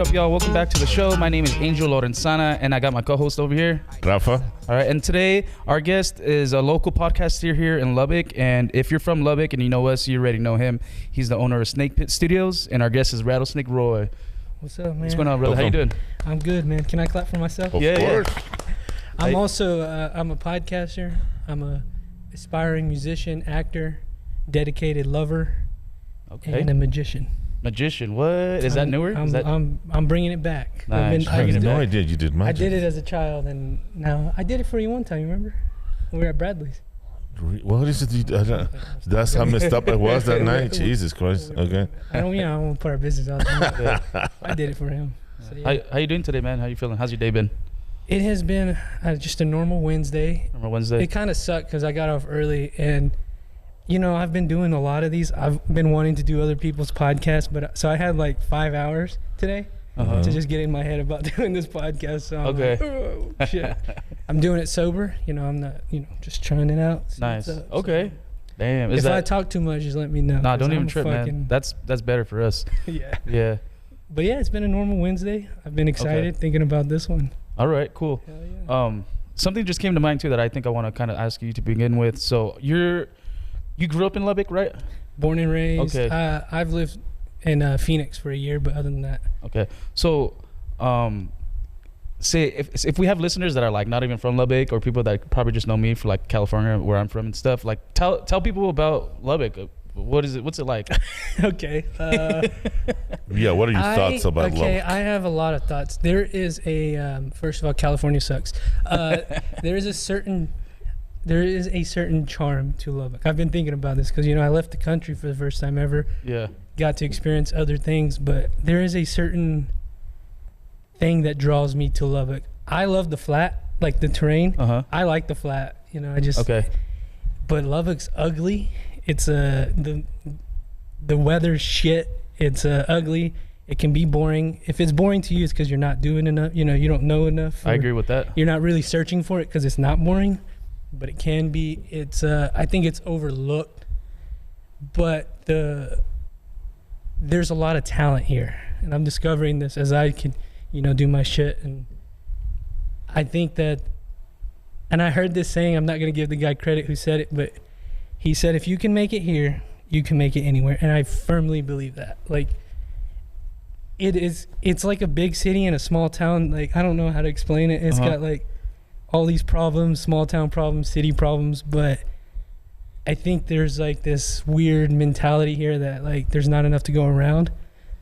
up, y'all? Welcome back to the show. My name is Angel Lorenzana, and I got my co-host over here, Rafa. All right, and today our guest is a local podcaster here in Lubbock, and if you're from Lubbock and you know us, you already know him. He's the owner of Snake Pit Studios, and our guest is Rattlesnake Roy. What's up, man? What's going on, brother? How you doing? I'm good, man. Can I clap for myself? Of course. I'm also I'm a podcaster. I'm a aspiring musician, actor, dedicated lover, and a magician. Magician, what? Is that newer? I'm bringing it back. Nice. I had no idea you did magic. I did it as a child, and now I did it for you one time. You remember? We were at Bradley's. What is it? That's how messed up I was that night. Jesus Christ. Okay. I won't put our business out there. I did it for him. So, yeah. How you doing today, man? How you feeling? How's your day been? It has been just a normal Wednesday. It kind of sucked because I got off early, and I've been doing a lot of these. I've been wanting to do other people's podcasts, but so I had like 5 hours today to just get in my head about doing this podcast. So I'm like, oh, shit. I'm doing it sober. I'm not, just trying it out. Nice. Okay. Damn. If I talk too much, just let me know. Nah, don't even trip, man. That's better for us. Yeah. But yeah, it's been a normal Wednesday. I've been excited thinking about this one. All right, cool. Hell yeah. Something just came to mind too that I think I want to kind of ask you to begin with. So you grew up in Lubbock, right? Born and raised. Okay. I've lived in Phoenix for a year, but other than that. Okay. So, say if we have listeners that are like not even from Lubbock or people that probably just know me for like California, where I'm from and stuff, like tell people about Lubbock. What is it? What's it like? Okay. Yeah. What are your thoughts about Lubbock? Okay, I have a lot of thoughts. There is a first of all, California sucks. There is a certain charm to Lubbock. I've been thinking about this because I left the country for the first time ever. Yeah. Got to experience other things, but there is a certain thing that draws me to Lubbock. I love the flat, like the terrain. I like the flat. But Lubbock's ugly. It's the weather's shit. It's ugly. It can be boring. If it's boring to you, it's because you're not doing enough. You don't know enough. I agree with that. You're not really searching for it because it's not boring, but it can be. It's I think it's overlooked, but there's a lot of talent here, and I'm discovering this as I can, do my shit. And I think that, and I heard this saying. I'm not gonna give the guy credit who said it, but he said, if you can make it here, you can make it anywhere. And I firmly believe that. Like, it's like a big city in a small town. Like, I don't know how to explain it. It's got like all these problems, small town problems, city problems. But I think there's like this weird mentality here that like there's not enough to go around.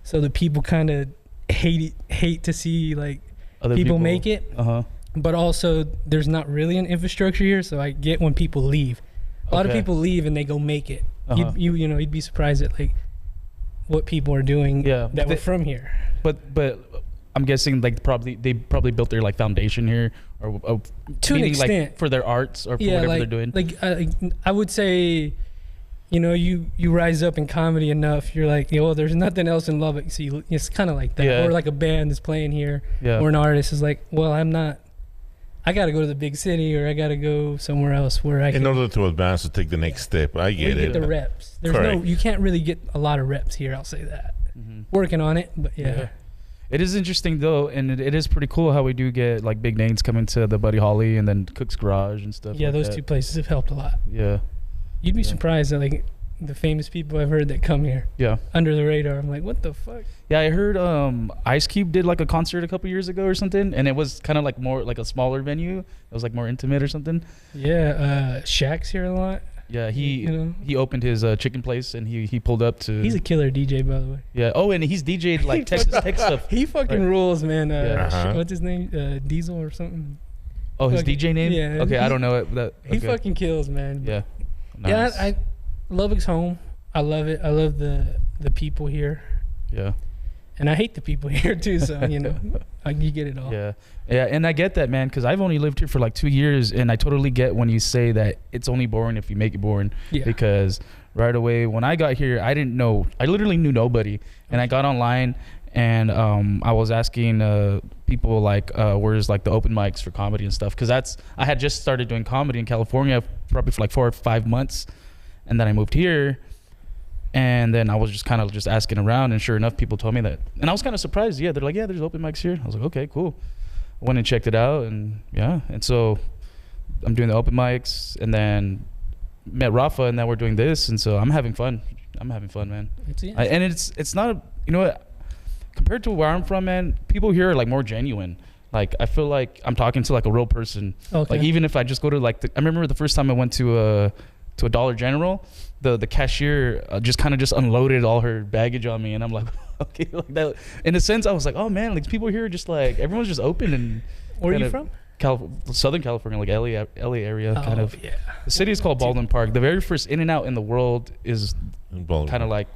So the people kind of hate to see like other people make it. But also there's not really an infrastructure here. So I get when people leave. A lot of people leave and they go make it. You'd be surprised at like what people are doing that were from here. But I'm guessing like they probably built their like foundation here, or to an extent, like for their arts or for whatever they're doing. Like I would say, you rise up in comedy enough, you're like, there's nothing else in Lubbock. So it's kind of like that, or like a band is playing here, or an artist is like, well, I got to go to the big city, or I got to go somewhere else where I can. In order to advance, to take the next step. I get it. Get the reps. You can't really get a lot of reps here. I'll say that. Working on it, but yeah. It is interesting though, and it is pretty cool how we do get like big names coming to the Buddy Holly and then Cook's Garage and stuff. Yeah, those two places have helped a lot. Yeah. You'd be surprised at like the famous people I've heard that come here. Yeah. Under the radar. I'm like, what the fuck? Yeah, I heard Ice Cube did like a concert a couple years ago or something, and it was kind of like more like a smaller venue. It was like more intimate or something. Yeah, Shaq's here a lot. Yeah, he opened his chicken place, and he pulled up to. He's a killer DJ, by the way. Yeah. Oh, and he's DJ'd like Texas Tech stuff. He fucking rules, man. What's his name? Diesel or something. Oh, his DJ name? Yeah. Okay, I don't know it. He fucking kills, man. Yeah. Nice. Yeah, Lubbock's home. I love it. I love the people here. Yeah. And I hate the people here too, so you get it all. Yeah, and I get that, man, because I've only lived here for like 2 years, and I totally get when you say that it's only boring if you make it boring. Yeah. Because right away when I got here, I literally knew nobody, and I got online, and I was asking people like, where's like the open mics for comedy and stuff, because I had just started doing comedy in California probably for like 4 or 5 months, and then I moved here. And then I was just kind of just asking around, and sure enough, people told me that. And I was kind of surprised. Yeah, they're like, yeah, there's open mics here. I was like, okay, cool. Went and checked it out, and yeah. And so I'm doing the open mics, and then met Rafa, and now we're doing this. And so I'm having fun. I'm having fun, man. And it's not, you know what, compared to where I'm from, man, people here are like more genuine. Like, I feel like I'm talking to like a real person. Okay. Like, even if I just go to like, I remember the first time I went to a Dollar General, the cashier just kind of just unloaded all her baggage on me, and I'm like, okay, like that. In a sense, I was like, oh man, like people here are just like, everyone's just open. And where are you from? Southern California, like LA area, kind of. Yeah. The city is called Baldwin Park. The very first In-N-Out in the world is kind of like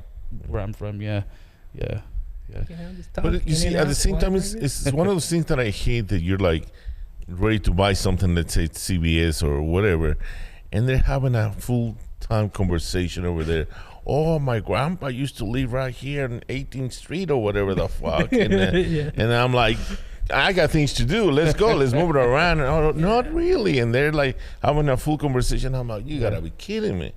where I'm from. Yeah. But you see, at the same time, it's one of those things that I hate, that you're like ready to buy something, let's say it's CVS or whatever, and they're having a full-time conversation over there. Oh, my grandpa used to live right here on 18th Street or whatever the fuck. And, and I'm like, I got things to do. Let's go. Let's move it around. And, oh, not really. And they're like having a full conversation. I'm like, you got to be kidding me.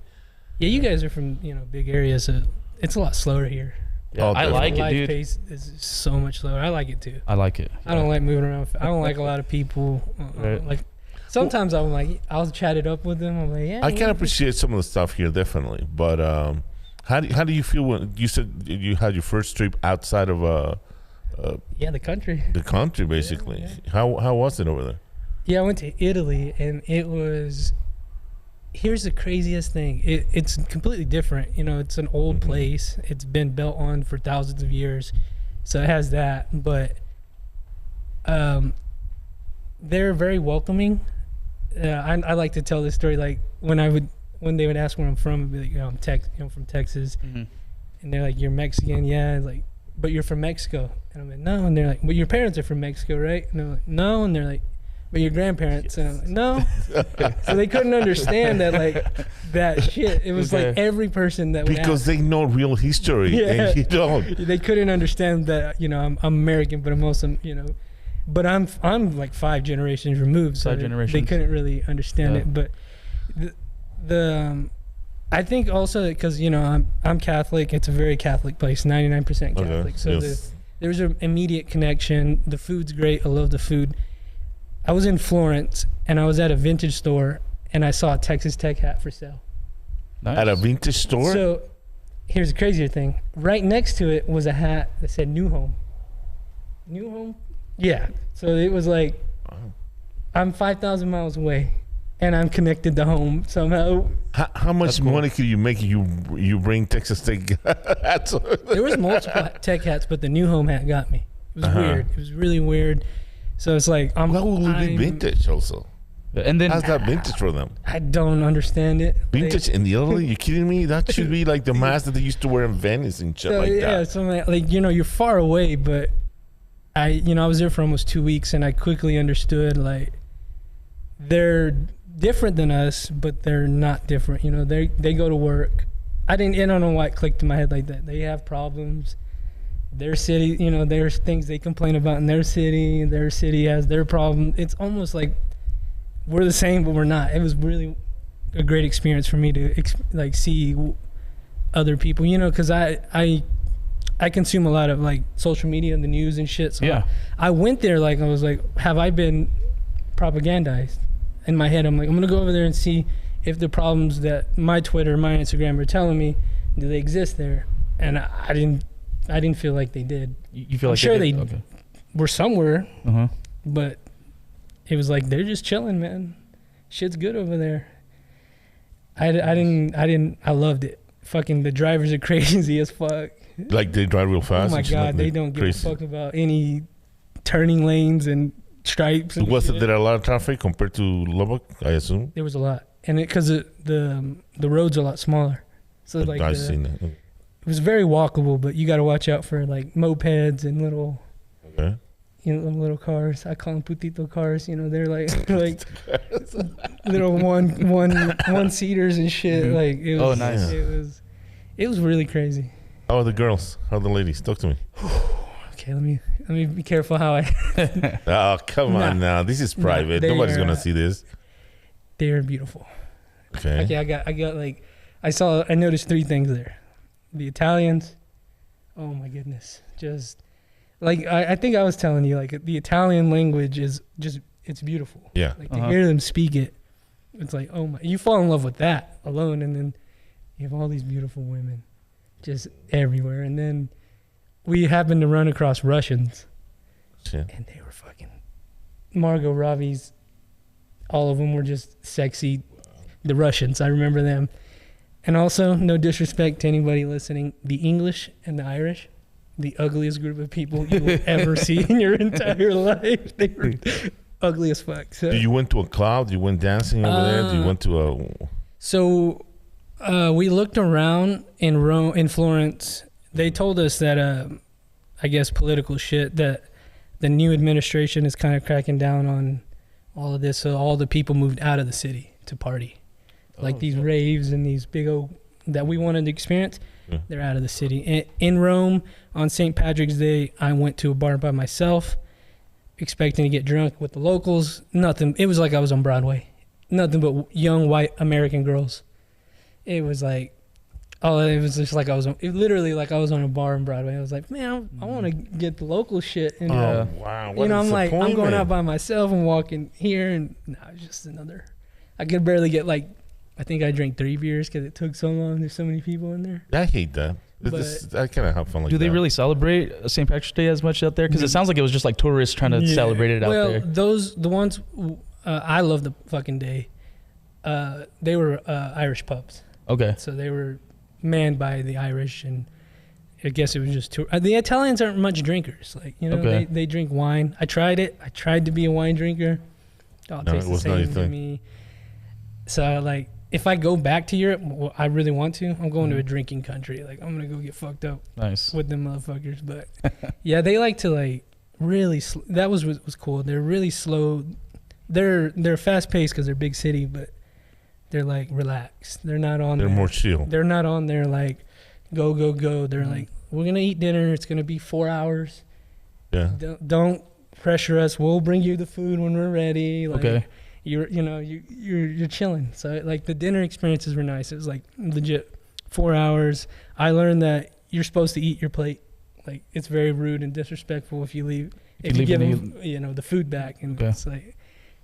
Yeah, you guys are from, big areas. So it's a lot slower here. Yeah, I like it, dude. Life pace is so much slower. I like it, too. I like it. I don't like moving around. I don't like a lot of people. Right. Like, sometimes I'm like, I'll chat it up with them. I'm like, yeah. I can appreciate some of the stuff here, definitely. But how do you feel when you said you had your first trip outside of the country? The country, basically. Yeah. How was it over there? Yeah, I went to Italy, and it was. Here's the craziest thing. It's completely different. It's an old place. It's been built on for thousands of years, so it has that. But they're very welcoming. I like to tell this story. Like when they would ask where I'm from, I'd be like, I'm from Texas, and they're like, you're Mexican, yeah. Like, but you're from Mexico, and I'm like, no. And they're like, but your parents are from Mexico, right? And I'm like, no. And they're like, but your grandparents, and I'm like, no. So they couldn't understand that, like, that shit. It was like every person that would because they know real history, and you don't. They couldn't understand that, I'm American, but I'm also, but I'm like 5 generations removed, so they couldn't really understand it. But the I think also because I'm Catholic. It's a very Catholic place, 99% Catholic. Okay. So there's an immediate connection. The food's great. I love the food. I was in Florence, and I was at a vintage store, and I saw a Texas Tech hat for sale. Nice. At a vintage store? So here's the crazier thing. Right next to it was a hat that said New Home. New Home? Yeah. So it was like, I'm 5,000 miles away, and I'm connected to home somehow. How much money could you make if you bring Texas Tech hats? There was multiple Tech hats, but the New Home hat got me. It was weird. It was really weird. So it's like what would be vintage also? And then how's that vintage for them? I don't understand it. Vintage in Italy? You kidding me? That should be like the mask that they used to wear in Venice and shit like that. Yeah, so like you're far away, but I was there for almost 2 weeks, and I quickly understood like they're different than us, but they're not different. They go to work. I don't know why it clicked in my head like that. They have problems. Their city, there's things they complain about in their city. Their city has their problem. It's almost like we're the same, but we're not. It was really a great experience for me to see other people, because I consume a lot of like social media and the news and shit. So yeah. I went there I was like, have I been propagandized? In my head, I'm like, I'm gonna go over there and see if the problems that my Twitter, my Instagram are telling me, do they exist there? And I didn't feel like they did. You feel I'm like sure they were somewhere, but it was like they're just chilling, man. Shit's good over there. I loved it. Fucking the drivers are crazy as fuck. Like they drive real fast. Oh my god, they don't give a fuck about any turning lanes and stripes. And was there a lot of traffic compared to Lubbock? I assume there was a lot, and because the roads are a lot smaller, so like I've seen that. It was very walkable, but you got to watch out for like mopeds and little, little cars. I call them putito cars. They're like little one seaters and shit. Mm-hmm. Like it was, nice. It was really crazy. How are the girls? How are the ladies? Talk to me. Okay, let me be careful how I. Oh come on now! This is private. Nobody's gonna see this. They are beautiful. Okay. I noticed 3 things there. the Italians, oh my goodness, just like I think I was telling you, like the Italian language is just, it's beautiful. Yeah. Like to hear them speak it, it's like, oh my, you fall in love with that alone, and then you have all these beautiful women just everywhere, and then we happened to run across Russians, and they were fucking Margot Robbie's. All of them were just sexy. The Russians, I remember them. And also, no disrespect to anybody listening, the English and the Irish, the ugliest group of people you will ever see in your entire life. They were ugly as fuck. So, you went to a club? You went dancing over there? You went to a... So, we looked around in Rome, in Florence. They told us that, I guess, political shit, that the new administration is kind of cracking down on all of this. So all the people moved out of the city to party. Like these raves and these big old that we wanted to experience, they're out of the city. In Rome, on St. Patrick's Day, I went to a bar by myself, expecting to get drunk with the locals. Nothing. It was like I was on Broadway. Nothing but young white American girls. It was like, it was just like literally like I was on a bar in Broadway. I was like, man, I want to get the local shit. And, wow. What I'm like, I'm going out by myself and walking here, and it's just another. I could barely get I think I drank 3 beers because it took so long. There's so many people in there. I hate that. I kind of have fun like that. Do they really celebrate St. Patrick's Day as much out there? Because it sounds like it was just like tourists trying to celebrate it out there. Well, the ones, I love the fucking day. They were Irish pubs. Okay. So they were manned by the Irish, and I guess it was just the Italians aren't much drinkers. They drink wine. I tried it. I tried to be a wine drinker. It tastes the same to me. So if I go back to Europe, I really want to. I'm going to a drinking country. I'm gonna go get fucked up. Nice with them motherfuckers. But yeah, they like to really. That was cool. They're really slow. They're fast paced because they're big city, but they're relaxed. They're not on. They're more chill. They're not on there go go go. They're we're gonna eat dinner. It's gonna be 4 hours. Yeah. Don't pressure us. We'll bring you the food when we're ready. Okay. You're chilling. So the dinner experiences were nice. It was legit 4 hours. I learned that you're supposed to eat your plate. It's very rude and disrespectful if you leave. If you give them the food back, and it's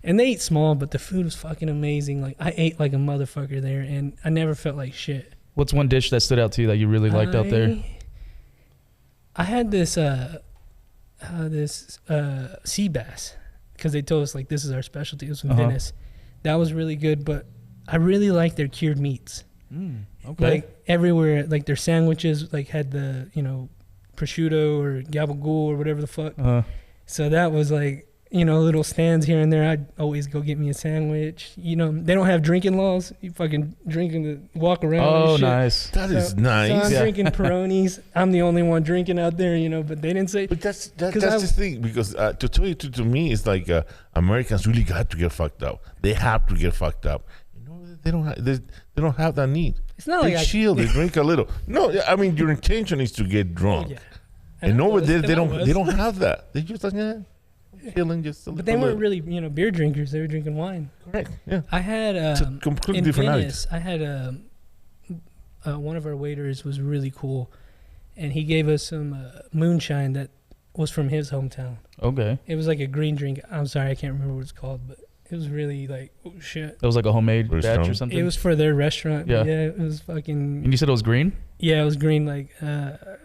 and they eat small, but the food was fucking amazing. I ate like a motherfucker there, and I never felt like shit. What's one dish that stood out to you that you really liked out there? I had this sea bass. Because they told us this is our specialty. It was from Venice. That was really good, but I really like their cured meats. Okay. Everywhere, their sandwiches had the prosciutto or gabagool or whatever the fuck. So that was little stands here and there. I'd always go get me a sandwich. They don't have drinking laws. You fucking drinking to walk around. Oh, and shit. Nice. That is nice. So I'm drinking Peronis. I'm the only one drinking out there, but they didn't say. But that's the thing, because to tell you to me, it's Americans really got to get fucked up. They have to get fucked up. They don't have that need. It's not they chill. They drink a little. No, I mean your intention is to get drunk. Yeah. And over there they don't have that. They just feeling just a but they weren't really beer drinkers. They were drinking wine. Correct. Yeah. I had it's a completely different Venice, night. I had one of our waiters was really cool, and he gave us some moonshine that was from his hometown. Okay. It was like a green drink. I'm sorry, I can't remember what it's called, but it was really oh shit. It was like a homemade batch or something. It was for their restaurant. Yeah. Yeah. It was fucking. And you said it was green? Yeah, it was green.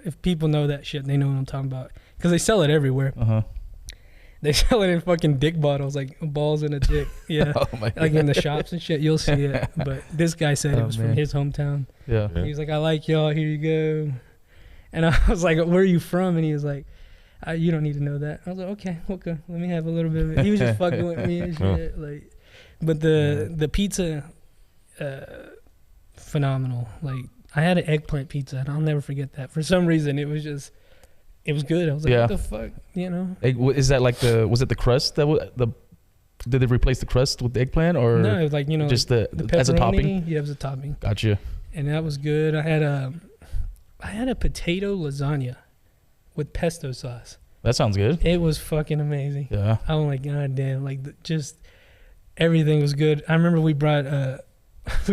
If people know that shit, they know what I'm talking about because they sell it everywhere. They sell it in fucking dick bottles, balls in a dick. Yeah. Oh my God. In the shops and shit, you'll see it. But this guy said it was from his hometown. Yeah. He was like, I like y'all, here you go. And I was like, where are you from? And he was like, you don't need to know that. I was like, okay, let me have a little bit of it. He was just fucking with me and shit. But the pizza, phenomenal. I had an eggplant pizza, and I'll never forget that. For some reason, it was good. I was like, what the fuck, Is that was it the crust did they replace the crust with the eggplant, or no? It was just the as a topping? Yeah, it was a topping. Gotcha. And that was good. I had a potato lasagna with pesto sauce. That sounds good. It was fucking amazing. Yeah. I was like, god damn, just everything was good. I remember we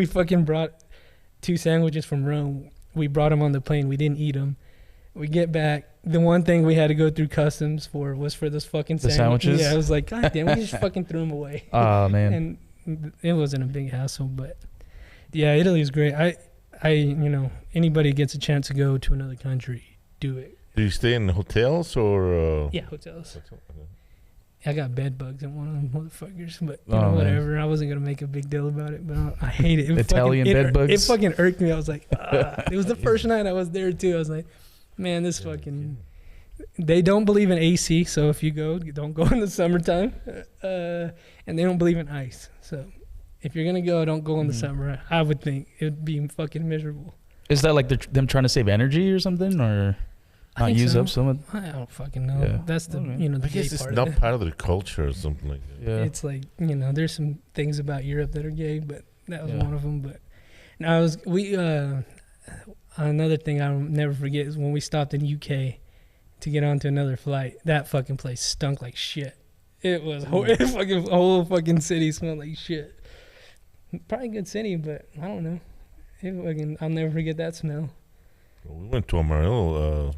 fucking brought 2 sandwiches from Rome. we brought them on the plane. We didn't eat them. We get back. The one thing we had to go through customs for was for those fucking sandwiches. Yeah, I was like, God damn, we just fucking threw them away. Oh man. And it wasn't a big hassle, but yeah, Italy is great. I anybody gets a chance to go to another country, do it. Do you stay in hotels or? Yeah, hotels. I got bed bugs in one of them motherfuckers, but whatever. Man. I wasn't gonna make a big deal about it, but I hate it. Italian bed bugs. It fucking irked me. I was like, it was the first night I was there too. I was like, man, this fucking. They don't believe in AC, so if you go, don't go in the summertime, and they don't believe in ice. So if you're gonna go, don't go in the summer. I would think it would be fucking miserable. Is that like them trying to save energy or something, or? Not use up some of. I don't fucking know. Yeah. That's the the I guess it's not part of their culture or something like that. Yeah. It's like there's some things about Europe that are gay, but that was one of them. But now another thing I'll never forget is when we stopped in UK to get onto another flight. That fucking place stunk like shit. It was fucking whole fucking city smelled like shit. Probably a good city, but I don't know. I'll never forget that smell. Well, we went to Amarillo.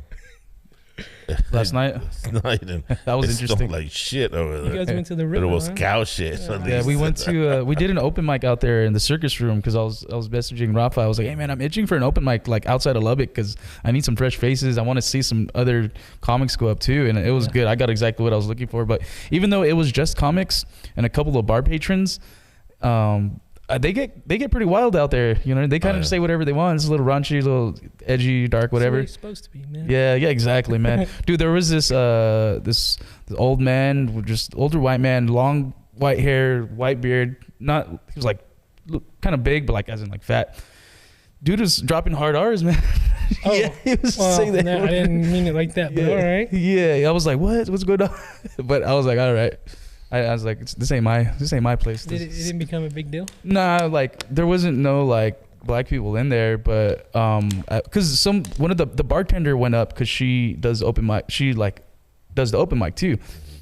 Last night, and that was interesting. Like shit over there. You guys went to the river. But it was cow shit. Yeah, we went to. We did an open mic out there in the circus room because I was messaging Rafa. I was like, hey man, I'm itching for an open mic like outside of Lubbock because I need some fresh faces. I want to see some other comics go up too, and it was good. I got exactly what I was looking for. But even though it was just comics and a couple of bar patrons, they get pretty wild out there. They kind of say whatever they want. It's a little raunchy, a little edgy, dark, whatever. That's what it's supposed to be, man. Yeah, exactly, man. Dude, there was this old man, just older white man, long white hair, white beard. He was like kind of big, but like as in like fat. Dude was dropping hard R's, man. Oh, yeah, he was saying that. No, I didn't mean it like that, but all right. Yeah, I was like, what's going on? But I was like, all right. I was like, this ain't my place. It didn't become a big deal? Nah, like there wasn't no like black people in there, but because one of the bartender went up because she does open mic. She like does the open mic too.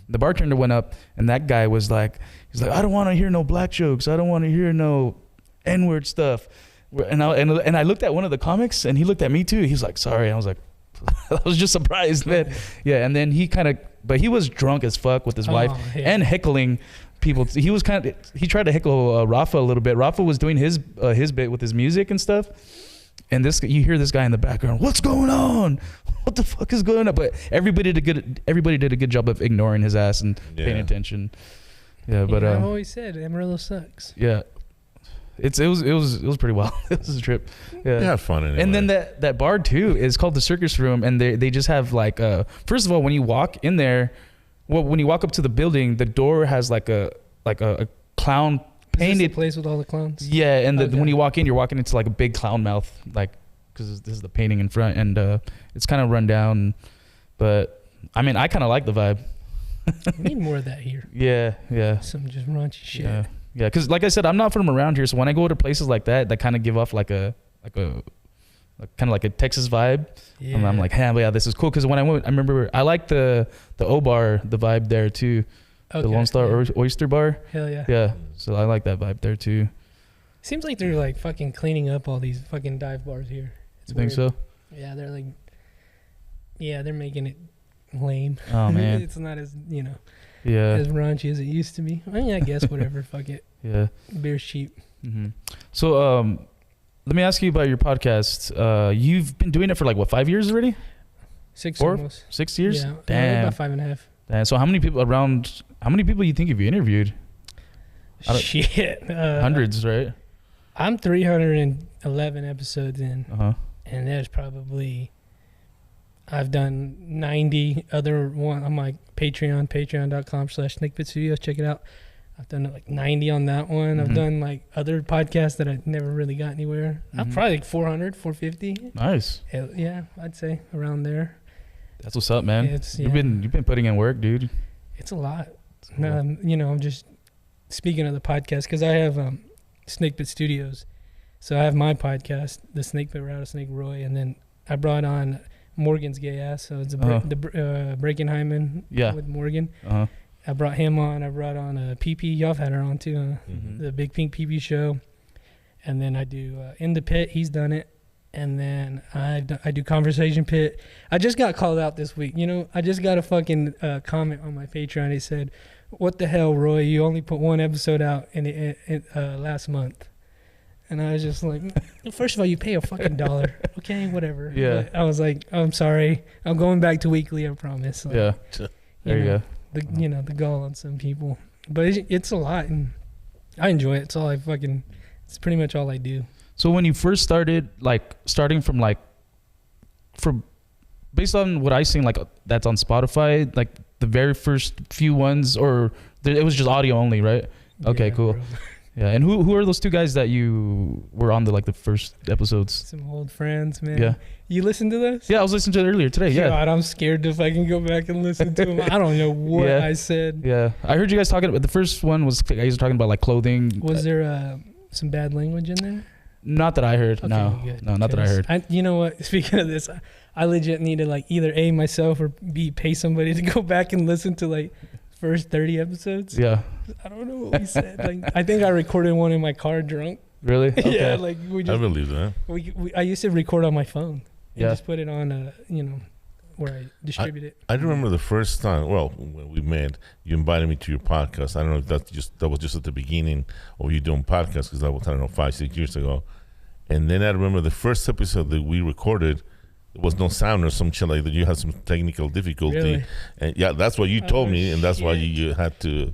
The bartender went up and that guy was like, he's like, I don't want to hear no black jokes. I don't want to hear no N-word stuff. And I looked at one of the comics and he looked at me too. He's like, sorry. I was like, I was just surprised, man. Yeah, and then but he was drunk as fuck with his wife and heckling people. He tried to heckle Rafa a little bit. Rafa was doing his bit with his music and stuff. And you hear this guy in the background, what's going on? What the fuck is going on? But everybody did a good job of ignoring his ass and paying attention. Yeah, but I've always said Amarillo sucks. Yeah. It was pretty wild. It was a trip. Yeah, they had fun anyway. And then that bar too is called the Circus Room, and they just have like first of all, when you walk in there, when you walk up to the building, the door has like a clown painted. Is this the place with all the clowns? Yeah, and when you walk in, you're walking into like a big clown mouth, like because this is the painting in front, and it's kind of run down, but I mean, I kind of like the vibe. We need more of that here. Yeah. Some just raunchy shit. Yeah, because like I said, I'm not from around here, so when I go to places like that kind of give off like a kind of like a Texas vibe. Yeah. And I'm like, hey, yeah, this is cool. Because when I went, I remember I liked the O Bar, the vibe there too, the Lone Star Oyster Bar. Hell yeah. Yeah, so I like that vibe there too. Seems like they're like fucking cleaning up all these fucking dive bars here. You think so? Yeah, they're like, they're making it lame. Oh man, it's not as as raunchy as it used to be. I mean, I guess whatever. Fuck it. Yeah. Beer's cheap. Mm-hmm. So, let me ask you about your podcast. You've been doing it for like what, 5 years already? 6 almost. 6 years? Yeah. Damn. About 5.5. Damn. So how many people you think you've interviewed? Shit. Hundreds, right? I'm 311 episodes in. Uh-huh. And there's probably, I've done 90 other one on my patreon.com/SnakePitStudios. Check it out. I've done like 90 on that one. I've done like other podcasts that I never really got anywhere. I'm probably like 400, 450. Nice. Yeah, I'd say around there. That's what's up, man. You've been putting in work, dude. It's a lot. Cool. I'm just speaking of the podcast because I have Snake Pit Studios. So I have my podcast, the Snake Pit Rattlesnake Roy, and then I brought on Morgan's gay ass. So it's Breaking Hyman with Morgan. Uh-huh. I brought him on. I brought on PP. Y'all have had her on too. The Big Pink PP show. And then I do In the Pit. He's done it. And then I do Conversation Pit. I just got called out this week. You know, I just got a fucking comment on my Patreon. He said, "What the hell, Roy? You only put one episode out in last month." And I was just like, first of all, you pay a fucking $1. Okay, whatever. Yeah. But I was like, I'm sorry. I'm going back to weekly, I promise. Like, yeah. There you go. The gall on some people. But it's a lot, and I enjoy it. It's pretty much all I do. So when you first started, like starting from based on what I seen, like that's on Spotify, like the very first few ones, or it was just audio only, right? Okay, Yeah, cool. bro. Yeah, and who are those two guys that you were on the first episodes? Some old friends, man. Yeah. You listen to this? Yeah, I was listening to it earlier today. Yeah. God, I'm scared if I can go back and listen to them. I don't know what Yeah. I said. Yeah, I heard you guys talking about the first one was you guys were talking about like clothing. Was there some bad language in there? Not that I heard. Okay, No, good. no, not that I heard. You know what? Speaking of this, I legit need to like either A, myself, or B, pay somebody to go back and listen to like first 30 episodes. Yeah. I don't know what we said. Like, I think I recorded one in my car drunk. Really? Okay. Yeah, like we I just believe that. I used to record on my phone and Yeah. just put it on where I distribute it. I remember the first time. Well, when we met, you invited me to your podcast. I don't know if that was just at the beginning of you doing podcasts, because that was, I don't know, 5-6 years ago. And then I remember the first episode that we recorded. There was no sound or some shit like that. You had some technical difficulty, Really? and yeah, that's what you told me, and that's why shit. you had to.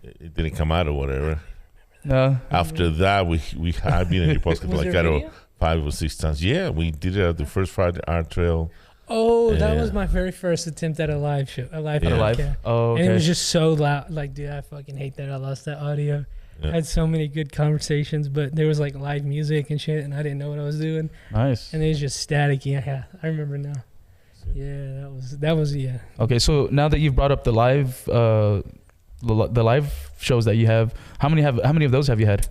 It didn't come out or whatever. No. After that, we have been in your podcast Was like there I don't video? know, 5 or 6 times. Yeah, we did it at the first Friday Art Trail. Oh, that Yeah. was my very first attempt at a live show. A live Yeah. At a live? podcast. Oh, okay. And it was just so loud. Like, dude, I fucking hate that I lost that audio. Yeah. I had so many good conversations, but there was like live music and shit, and I didn't know what I was doing. Nice. And it was just static. Yeah, I remember now. Yeah, that was yeah. Okay, so now that you've brought up the live shows that you have, how many of those have you had?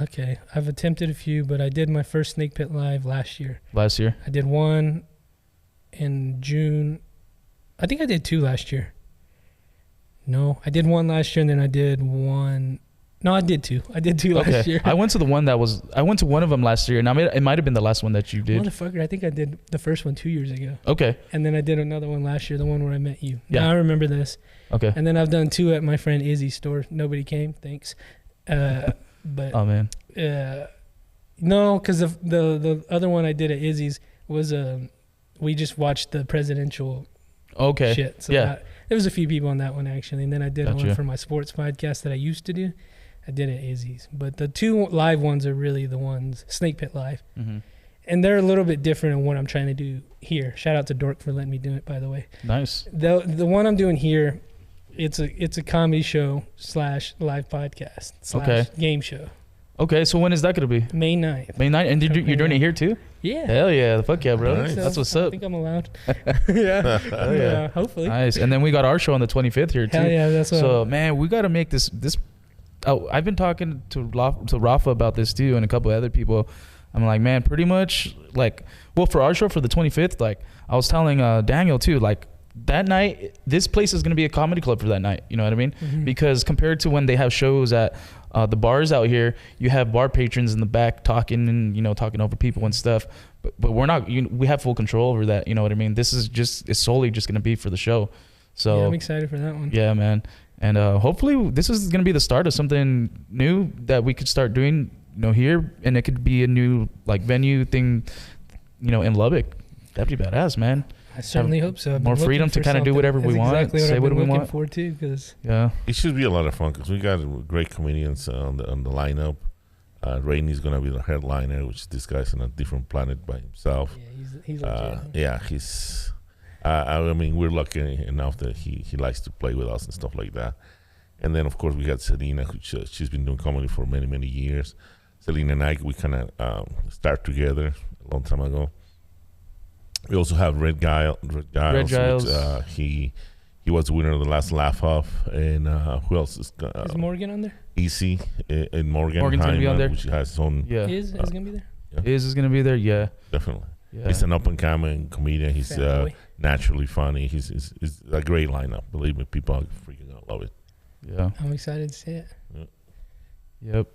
Okay, I've attempted a few, but I did my first Snake Pit live last year. Last year? I did one in June. I think I did 2 last year. No, I did 1 last year, and then I did 1. No, I did 2. I did 2 last year. I went to one of them last year, and it might have been the last one that you did. Motherfucker, I think I did the first one 2 years ago. Okay. And then I did another one last year, the one where I met you. Yeah. Now I remember this. Okay. And then I've done 2 at my friend Izzy's store. Nobody came, thanks. But Oh man. no, because the other one I did at Izzy's was we just watched the presidential Okay. shit. So Yeah. there was a few people on that one actually, and then I did Gotcha. one for my sports podcast that I used to do. I did at Izzy's, but the 2 live ones are really the ones Snake Pit live, Mm-hmm. and they're a little bit different in what I'm trying to do here. Shout out to Dork for letting me do it, by the way. Nice. The one I'm doing here, it's a comedy show / live podcast / game show. Okay, so when is that gonna be? May 9th. May 9th, and you're doing it here too? Yeah. Hell yeah, fuck yeah, bro. Nice. That's what's I up. think I'm allowed. yeah. Hell yeah. Hopefully. Nice. And then we got our show on the 25th here too. Hell yeah, that's what. So man, we got to make this. Oh, I've been talking to Rafa about this too, and a couple of other people. I'm like, man, pretty much like, well, for our show for the 25th, like I was telling Daniel too, like that night, this place is gonna be a comedy club for that night. You know what I mean? Mhm. Because compared to when they have shows at the bars out here, you have bar patrons in the back talking and talking over people and stuff. But we're not. We have full control over that. You know what I mean? This is it's solely just gonna be for the show. So yeah, I'm excited for that one. yeah, man. And hopefully this is going to be the start of something new that we could start doing, here. And it could be a new like venue thing, in Lubbock. That'd be badass, man. I certainly hope so. I've more been freedom looking to for kinda do something. whatever we That's want, Exactly what say I've what been we looking want. for too, because Yeah. It should be a lot of fun because we got great comedians on the lineup. Rainey's gonna be the headliner, which this guy's on a different planet by himself. yeah, he's legit. Yeah, he's. I mean, we're lucky enough that he likes to play with us and stuff like that. And then, of course, we got Selena, who she's been doing comedy for many, many years. Selena and I, we kind of started together a long time ago. We also have Red Giles. Which, he was the winner of the last Laugh Off. And who else is Is Morgan on there? Easy in Morgan. Morgan's gonna be on there? Which has his own. Yeah. Is gonna be there? Is going to be there? Yeah. Definitely. Yeah. He's an up-and-coming comedian. He's Fat boy. naturally funny. He's a great lineup. Believe me, people are freaking out. Love it. Yeah. I'm excited to see it. Yep.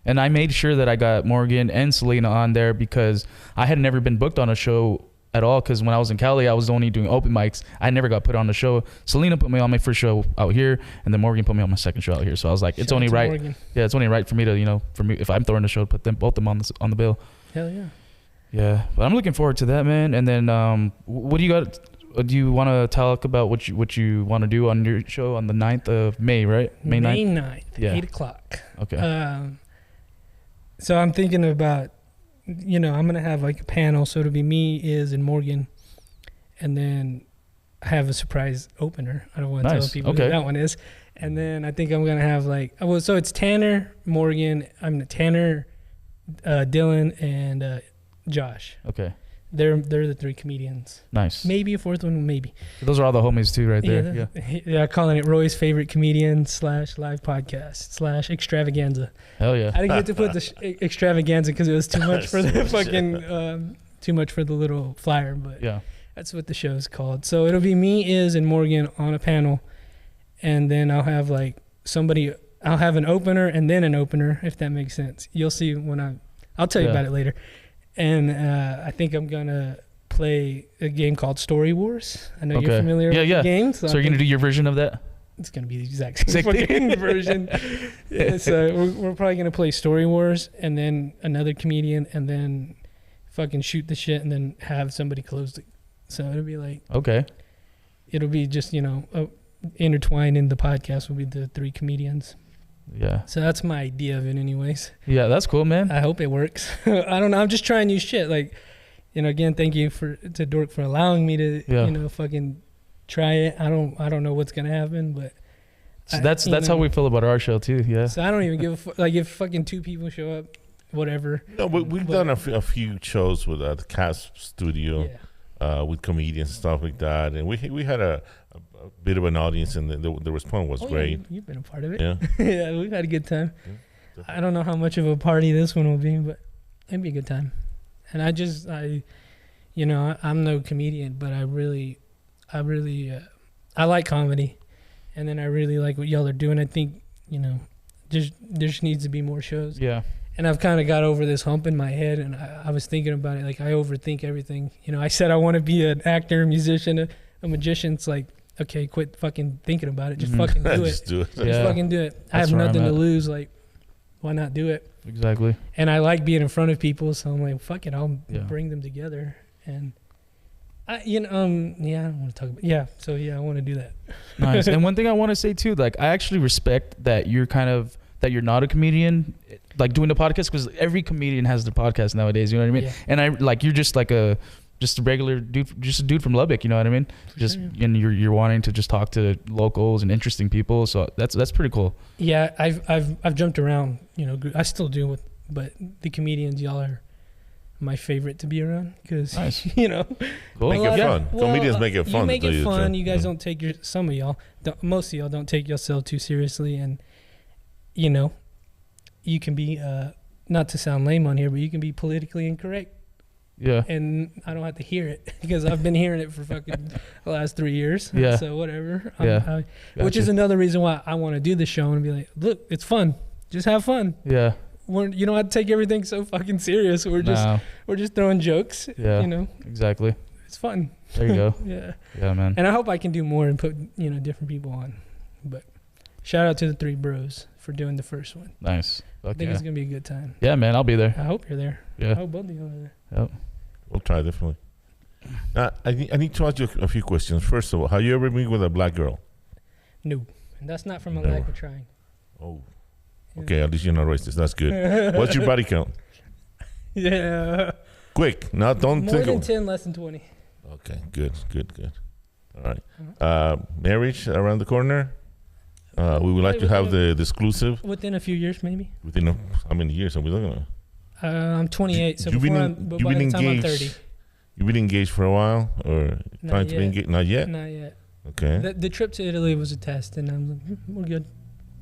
And I made sure that I got Morgan and Selena on there because I had never been booked on a show at all, because when I was in Cali, I was only doing open mics. I never got put on the show. Selena put me on my first show out here, and then Morgan put me on my second show out here. So I was like, it's only right. Morgan. Yeah, it's only right for me to, you know, for me, if I'm throwing the show, put them both them on the bill. Hell yeah. Yeah, but I'm looking forward to that, man. And then what do you got? Do you want to talk about what you want to do on your show on the 9th of May, right? May 9th, yeah. 8 o'clock. Okay. So I'm thinking about, you know, I'm going to have like a panel. So it'll be me, and Morgan. And then I have a surprise opener. I don't want to tell people who that one is. And then I think I'm going to have like, well, so it's Tanner, Morgan, Tanner, Dylan, and Josh. Okay. They're the 3 comedians. Nice. Maybe a 4th one, maybe. Those are all the homies too, right there. Yeah, calling it Roy's favorite comedian / live podcast / extravaganza. Hell yeah. I didn't get to put the extravaganza because it was too much for the fucking too much for the little flyer, but yeah, that's what the show is called. So it'll be me, and Morgan on a panel, and then I'll have like somebody. I'll have an opener and then an opener, if that makes sense. You'll see when I'll tell you about it later. And I think I'm going to play a game called Story Wars. I know you're familiar with the game. So you're going to do your version of that? It's going to be the exact same fucking version. Yeah, so we're probably going to play Story Wars and then another comedian and then fucking shoot the shit and then have somebody close it. So it'll be like... Okay. It'll be just, you know, intertwined in the podcast will be the 3 comedians. Yeah. So that's my idea of it anyways. Yeah, that's cool, man. I hope it works. I don't know. I'm just trying new shit. Like, you know, again, thank you to Dork for allowing me to, you know, fucking try it. I don't know what's going to happen, but. So that's how we feel about our show too. Yeah. So I don't even give a fuck. Like if fucking 2 people show up, whatever. No, but we've done a few shows with the Cast Studio, with comedians and stuff like that. And we had a bit of an audience, and the response was great. You've been a part of it. Yeah. Yeah, we've had a good time. Yeah, I don't know how much of a party this one will be, but it'd be a good time. And you know, I'm no comedian, but I really I like comedy, and then I really like what y'all are doing. I think, you know, there just needs to be more shows. Yeah. And I've kind of got over this hump in my head, and I was thinking about it. Like, I overthink everything. You know, I said I want to be an actor, a musician, a magician. It's like, okay, quit fucking thinking about it. Just fucking do it. Just do it. Just fucking do it. I have nothing to lose. Like, why not do it? Exactly. And I like being in front of people, so I'm like, fuck it, I'll bring them together. And I don't want to talk about. Yeah, so I want to do that. Nice. And one thing I want to say too, like, I actually respect that you're not a comedian, like doing the podcast, because every comedian has their podcast nowadays. You know what I mean? Yeah. And you're just like a regular dude, just a dude from Lubbock. You know what I mean? And you're wanting to just talk to locals and interesting people. So that's pretty cool. Yeah, I've jumped around. You know, I still do, but the comedians, y'all are my favorite to be around because you know, cool. Make it fun. Comedians make it fun. You make it fun. You guys don't take some of y'all, most of y'all don't take yourself too seriously, and you know, you can be not to sound lame on here, but you can be politically incorrect. Yeah. And I don't have to hear it because I've been hearing it for fucking the last 3 years. Yeah. So whatever. Gotcha. Which is another reason why I want to do the show and be like, look, it's fun. Just have fun. Yeah. You don't have to take everything so fucking serious. We're just throwing jokes. Yeah. You know. Exactly. It's fun. There you go. Yeah. Yeah, man. And I hope I can do more and put, you know, different people on. But shout out to the 3 bros for doing the first one. Nice. I think it's gonna be a good time. Yeah, man. I'll be there. I hope you're there. Yeah. I hope both of you are there. Yep. We'll try, definitely. Now, I need to ask you a few questions. First of all, have you ever been with a black girl? No. And that's not from a lack of trying. Oh. Yeah. Okay, at least you're not racist. That's good. What's your body count? Yeah. Quick. Now, don't More than 10, less than 20. Okay, good. All right. Marriage around the corner? We would like to have the exclusive. Within a few years, maybe. Within how many years are we looking at? I'm 28, so by the time I'm 30. You've been engaged for a while, or trying to be engaged? Not yet? Not yet. Okay. The trip to Italy was a test, and I'm like, we're good.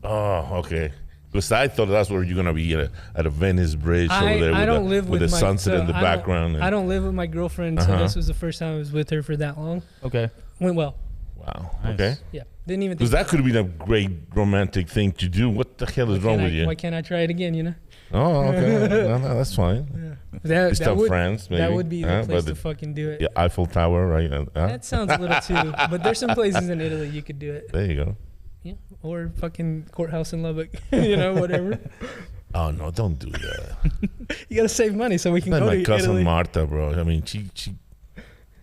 Oh, okay. Because I thought that's where you're going to be at a Venice Bridge over there with the sunset in the background. I don't live with my girlfriend, so this was the first time I was with her for that long. Okay. Went well. Wow. Nice. Okay. Yeah, didn't even think. Because that could have been a great romantic thing to do. What the hell is wrong with you? Why can't I try it again? You know. Oh, okay. no, that's fine. Yeah. That would, France, maybe. That would be the place to fucking do it. Yeah, Eiffel Tower, right? That sounds a little too. But there's some places in Italy you could do it. There you go. Yeah, or fucking courthouse in Lubbock. You know, whatever. Oh no! Don't do that. You gotta save money so we can Like go my to cousin Italy. Marta, bro. I mean, she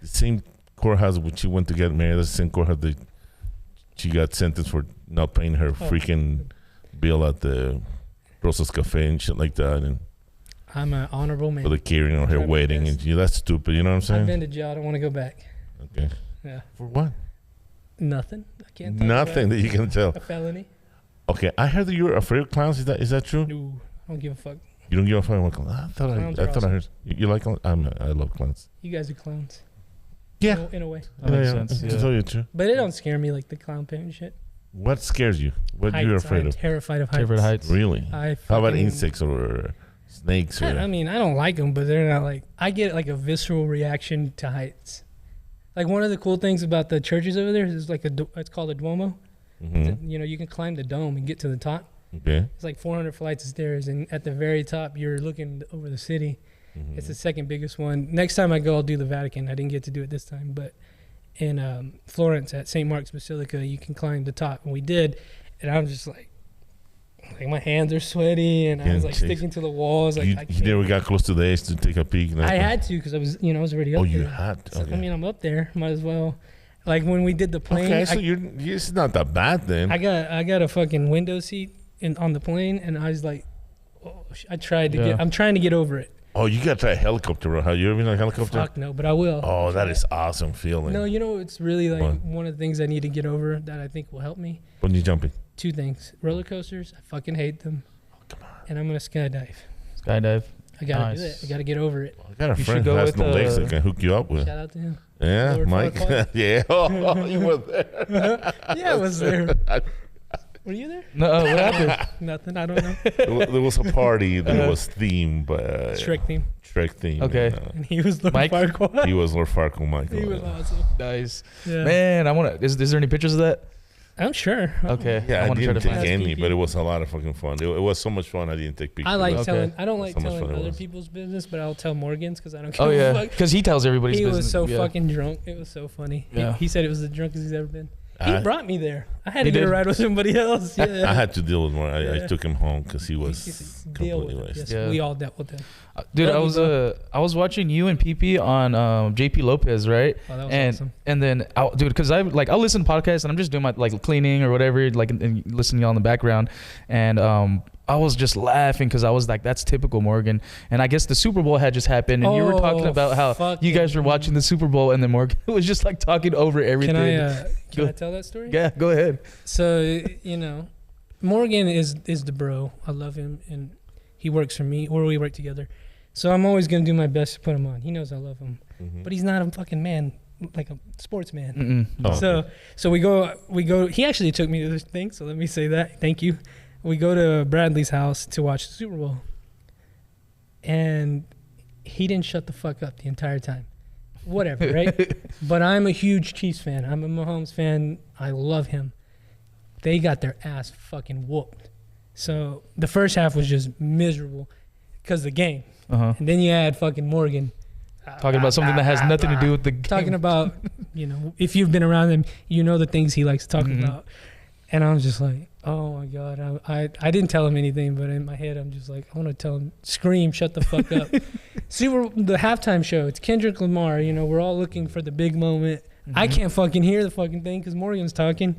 the same courthouse when she went to get married. The same courthouse that she got sentenced for not paying her freaking bill at the Rosas Cafe and shit like that, and I'm an honorable man. for the catering on her Try my wedding, best. and that's stupid. You know what I'm I've saying? been to jail. I don't want to go back. Okay. Yeah. For what? Nothing. I can't. Talk Nothing about that you can tell. a felony. Okay, I heard that you're afraid of clowns. Is that true? No, I don't give a fuck. You don't give a fuck about clowns. I thought Clowns I are thought awesome. I heard you like clowns. I love clowns. You guys are clowns. Yeah. In a way. That makes sense. To Yeah. tell you the truth. But it don't scare me like the clown paint and shit. What scares you? What Heights. you're afraid I'm of? terrified of heights. Favorite heights. Really? I How about fucking- insects or snakes? Or I mean, I don't like them, but they're not like. I get like a visceral reaction to heights. Like one of the cool things about the churches over there is like it's called a Duomo. Mhm. You know, you can climb the dome and get to the top. Okay. It's like 400 flights of stairs, and at the very top, you're looking over the city. Mhm. It's the second biggest one. Next time I go, I'll do the Vatican. I didn't get to do it this time, but in Florence at St. Mark's Basilica, you can climb the top, and we did. And I'm just like my hands are sweaty, and I was like sticking to the walls. Like I you never got close to the edge to take a peek. I had to because I was already up Oh, there. you had. So, Okay. I mean, I'm up there. Might as well. Like when we did the plane, Okay, so it's not that bad then. I got a fucking window seat on the plane, and I was like, I tried to Yeah. I'm trying to get over it. Oh, you got to try a helicopter. Have you ever been on a helicopter? Fuck no, but I will. Oh, that is awesome feeling. No, you know it's really like What? one of the things I need to get over that I think will help me. When you jumping. Two things: roller coasters, I fucking hate them. Come on. And I'm gonna skydive. Skydive. I gotta do Nice. it. I gotta get over it. I got a You should friend who go has with, no legs uh, that can hook you up with. Shout out to him. Yeah, Lord Mike. Farquaad. Yeah. Oh, you were there. Yeah, I was there. Were you there? No, what happened? Nothing. I don't know. There was a party that was themed by Shrek theme. Shrek theme. Okay. And he was Lord Mike? Farquaad. He was Lord Farquaad, Michael. He was awesome. Nice. Yeah. Man, I want to. Is there any pictures of that? I'm sure. Okay. Yeah, I want to didn't take find it. any, but it was a lot of fucking fun. It was so much fun. I didn't take pictures. I like Okay. telling. I don't like So much telling fun it other was. people's business, but I'll tell Morgan's because I don't care. Oh yeah, Fuck. because he tells everybody's He business. was so yeah. fucking drunk. It was so funny. Yeah. He said it was the drunkest he's ever been. He I- brought me there. I had He to get did? a ride with somebody else. Yeah. I had to deal with more. I Yeah. took him home because he He was said, deal with completely it. wasted. Yes, Yeah. we all dealt with him. Dude, Love you, I was watching you and PP on JP Lopez, right? Oh, that was and awesome. and then dude, because I'll listen to podcasts and I'm just doing my like cleaning or whatever, like and listening to y'all in the background, and I was just laughing because I was like, that's typical Morgan. And I guess the Super Bowl had just happened, and you were talking Oh, about how fuck you guys it. were watching the Super Bowl, and then Morgan was just like talking over everything. Can Go- I tell that story? Yeah, go ahead. So Morgan is the bro. I love him, and he works for me, or we work together. So I'm always gonna do my best to put him on. He knows I love him, Mhm. but he's not a fucking man, like a sportsman. Mm-mm. Oh. So we go. He actually took me to this thing. So let me say that. Thank you. We go to Bradley's house to watch the Super Bowl, and he didn't shut the fuck up the entire time. Whatever, right? But I'm a huge Chiefs fan. I'm a Mahomes fan. I love him. They got their ass fucking whooped. So the first half was just miserable because of the game. Uh-huh. And then you add fucking Morgan. Talking about something that has nothing to do with the game. Talking about, if you've been around him, you know the things he likes to talk Mhm. about. And I was just like, oh my God. I didn't tell him anything, but in my head, I'm just like, I want to tell him, scream, shut the fuck up. The halftime show, it's Kendrick Lamar. We're all looking for the big moment. I Mhm. can't fucking hear the fucking thing because Morgan's talking.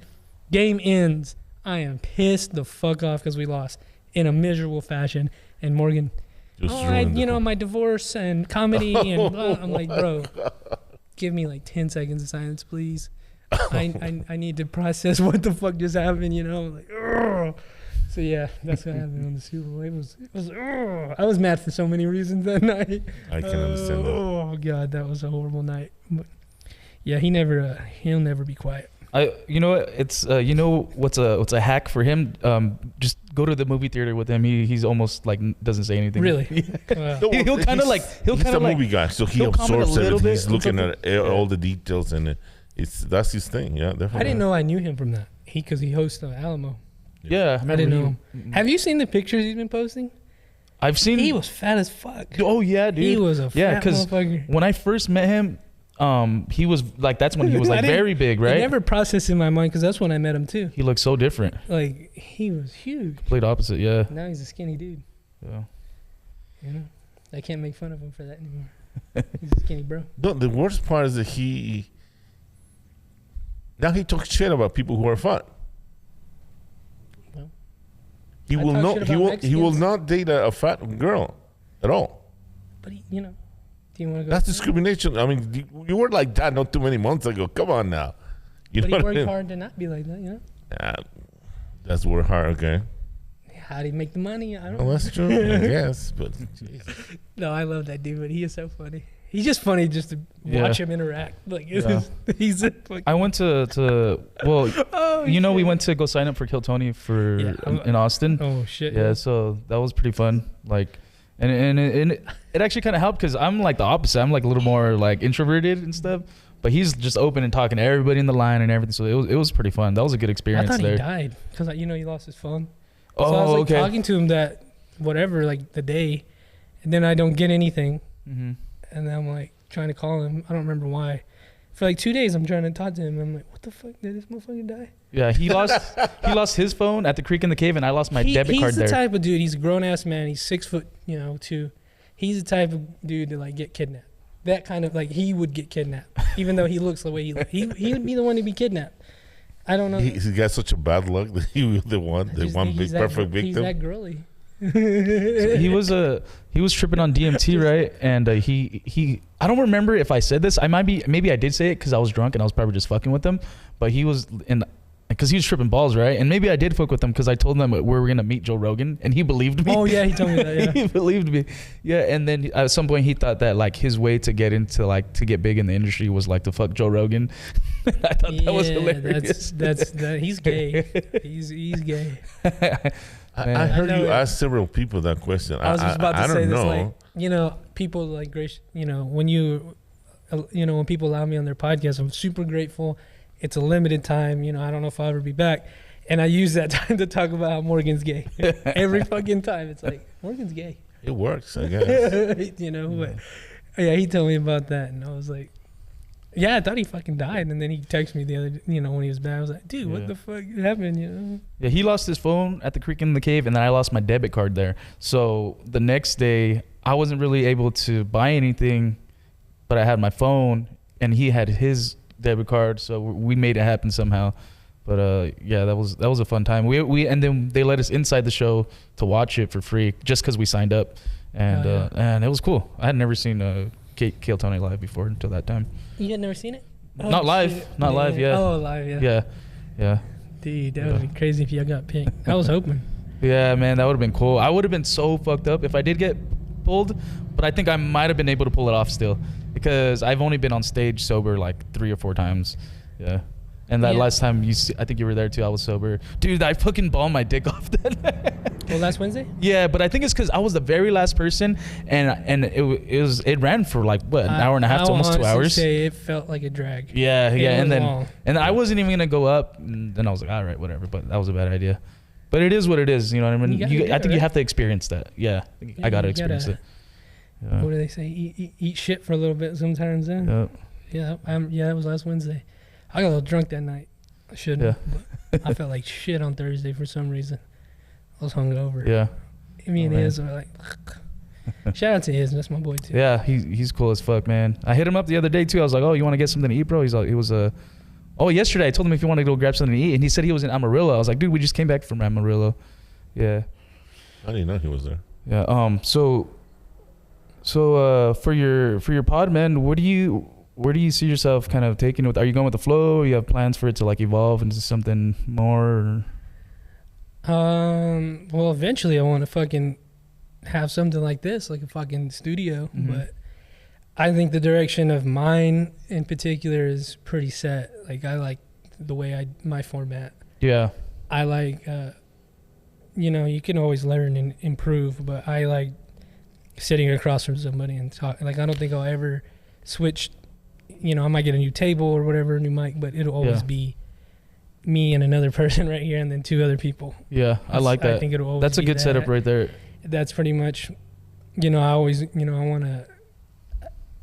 Game ends. I am pissed the fuck off because we lost in a miserable fashion. And Morgan, Just ruined the whole- my divorce and comedy and blah. I'm like, bro, give me like 10 seconds of silence, please. I need to process what the fuck just happened, I'm like, ugh. So yeah, that's what happened on the Super Bowl. It was ugh. I was mad for so many reasons that night. I can understand that. Oh God, that was a horrible night. But yeah, he'll never be quiet. It's what's a hack for him? Just go to the movie theater with him. He's almost like doesn't say anything. Really? Wow. No, He'll kind of like he's a movie guy, so he he'll comment a absorbs little everything. bit He's on looking something. at all the details, and that's his thing. Yeah, definitely. I didn't know I knew him from that. Because he hosts Alamo. Yeah, I didn't know him. Have you seen the pictures he's been posting? I've seen. He was fat as fuck. Oh yeah, dude. He was a fat motherfucker. When I first met him, he was like, that's when he was like very big, right? I never processed in my mind because that's when I met him too. He looked so different. Like he was huge. Complete opposite, yeah. Now he's a skinny dude. Yeah. You know, I can't make fun of him for that anymore. He's a skinny bro. No, the worst part is that he talks shit about people who are fat. Well, he will not date a fat girl at all. But do you want to go? That's discrimination. I mean, you were like that not too many months ago. Come on now. But he worked hard to not be like that, you know? That's work hard, okay. How do you make the money? I don't know. Well, that's true, I guess. But no, I love that dude, but he is so funny. He's just funny just to watch him interact. Like he's a fucking... I went to we went to go sign up for Kill Tony in Austin. Oh shit. Yeah, so that was pretty fun. Like and it actually kind of helped because I'm like the opposite. I'm like a little more like introverted and stuff. But he's just open and talking to everybody in the line and everything. So it was pretty fun. That was a good experience. I thought he died because he lost his phone. So I was like talking to him that whatever like the day, and then I don't get anything. Mm-hmm. And then I'm like trying to call him. I don't remember why. For like 2 days, I'm trying to talk to him. I'm like, what the fuck? Did this motherfucker die? Yeah, he lost his phone at the creek in the cave, and I lost my debit card there. He's the type of dude. He's a grown ass man. He's 6 foot, 2. He's the type of dude to like get kidnapped. That kind of like he would get kidnapped, even though he looks the way he looks. He would be the one to be kidnapped. I don't know. He's got such a bad luck that he was the one big perfect victim. He's that girly. So he was tripping on DMT, right? And he I don't remember if I said this. Maybe I did say it because I was drunk and I was probably just fucking with him. But he was because he was tripping balls, right? And maybe I did fuck with him because I told him we were gonna meet Joe Rogan, and he believed me. Oh yeah, he told me that. Yeah. He believed me. Yeah, and then at some point he thought that like his way to get into like to get big in the industry was like to fuck Joe Rogan. I thought that was hilarious. That's he's gay. He's gay. I heard you ask several people that question. I was just about to say this, like, people like Grace, when people allow me on their podcast, I'm super grateful. It's a limited time, I don't know if I'll ever be back. And I use that time to talk about how Morgan's gay. Every fucking time. It's like, Morgan's gay. It works, I guess. But yeah, he told me about that. And I was like, yeah, I thought he fucking died. And then he texted me the other, when he was bad. I was like, dude, what the fuck happened, Yeah, he lost his phone at the creek in the cave, and then I lost my debit card there. So the next day, I wasn't really able to buy anything, but I had my phone, and he had his debit card, so we made it happen somehow. But yeah, that was a fun time. We and then they let us inside the show to watch it for free just because we signed up, and and it was cool. I had never seen Kill Tony live before until that time. You had never seen it? Not live, live. Yeah. Oh, live. Yeah. Dude, that would be crazy if you got picked. I was hoping. Yeah, man, that would have been cool. I would have been so fucked up if I did get pulled, but I think I might have been able to pull it off still. Because I've only been on stage sober like 3 or 4 times. Yeah. And that last time I think you were there too, I was sober. Dude, I fucking balled my dick off that. Well, last Wednesday? Yeah, but I think it's because I was the very last person, and it ran for like what, an hour and a half to almost 2 hours. Say it felt like a drag. Yeah, and then I wasn't even gonna go up, and then I was like, all right, whatever. But that was a bad idea. But it is what it is, you know what I mean? I think you have to experience that. Yeah, I gotta experience it. Yeah. What do they say? Eat shit for a little bit sometimes. Then. Yeah. That was last Wednesday. I got a little drunk that night. I shouldn't. Yeah. But I felt like shit on Thursday for some reason. I was hungover. Yeah. Me and Iz were like. Shout out to Iz. That's my boy too. Yeah, he's cool as fuck, man. I hit him up the other day too. I was like, oh, you want to get something to eat, bro? He's like, yesterday I told him if you want to go grab something to eat, and he said he was in Amarillo. I was like, dude, we just came back from Amarillo. Yeah. I didn't know he was there. Yeah. So for your pod, man, where do you see yourself kind of taking it? Are you going with the flow? Or you have plans for it to like evolve into something more? Well, eventually I want to fucking have something like this, like a fucking studio. Mm-hmm. But I think the direction of mine in particular is pretty set. Like I like the way my format. Yeah. I like, you can always learn and improve, but I like sitting across from somebody and talk. Like I don't think I'll ever switch you know, I might get a new table or whatever, a new mic, but it'll always be me and another person right here, and then 2 other people. Yeah, I like that. I think it'll always That's a good setup right there. That's pretty much, you know, I always, you know,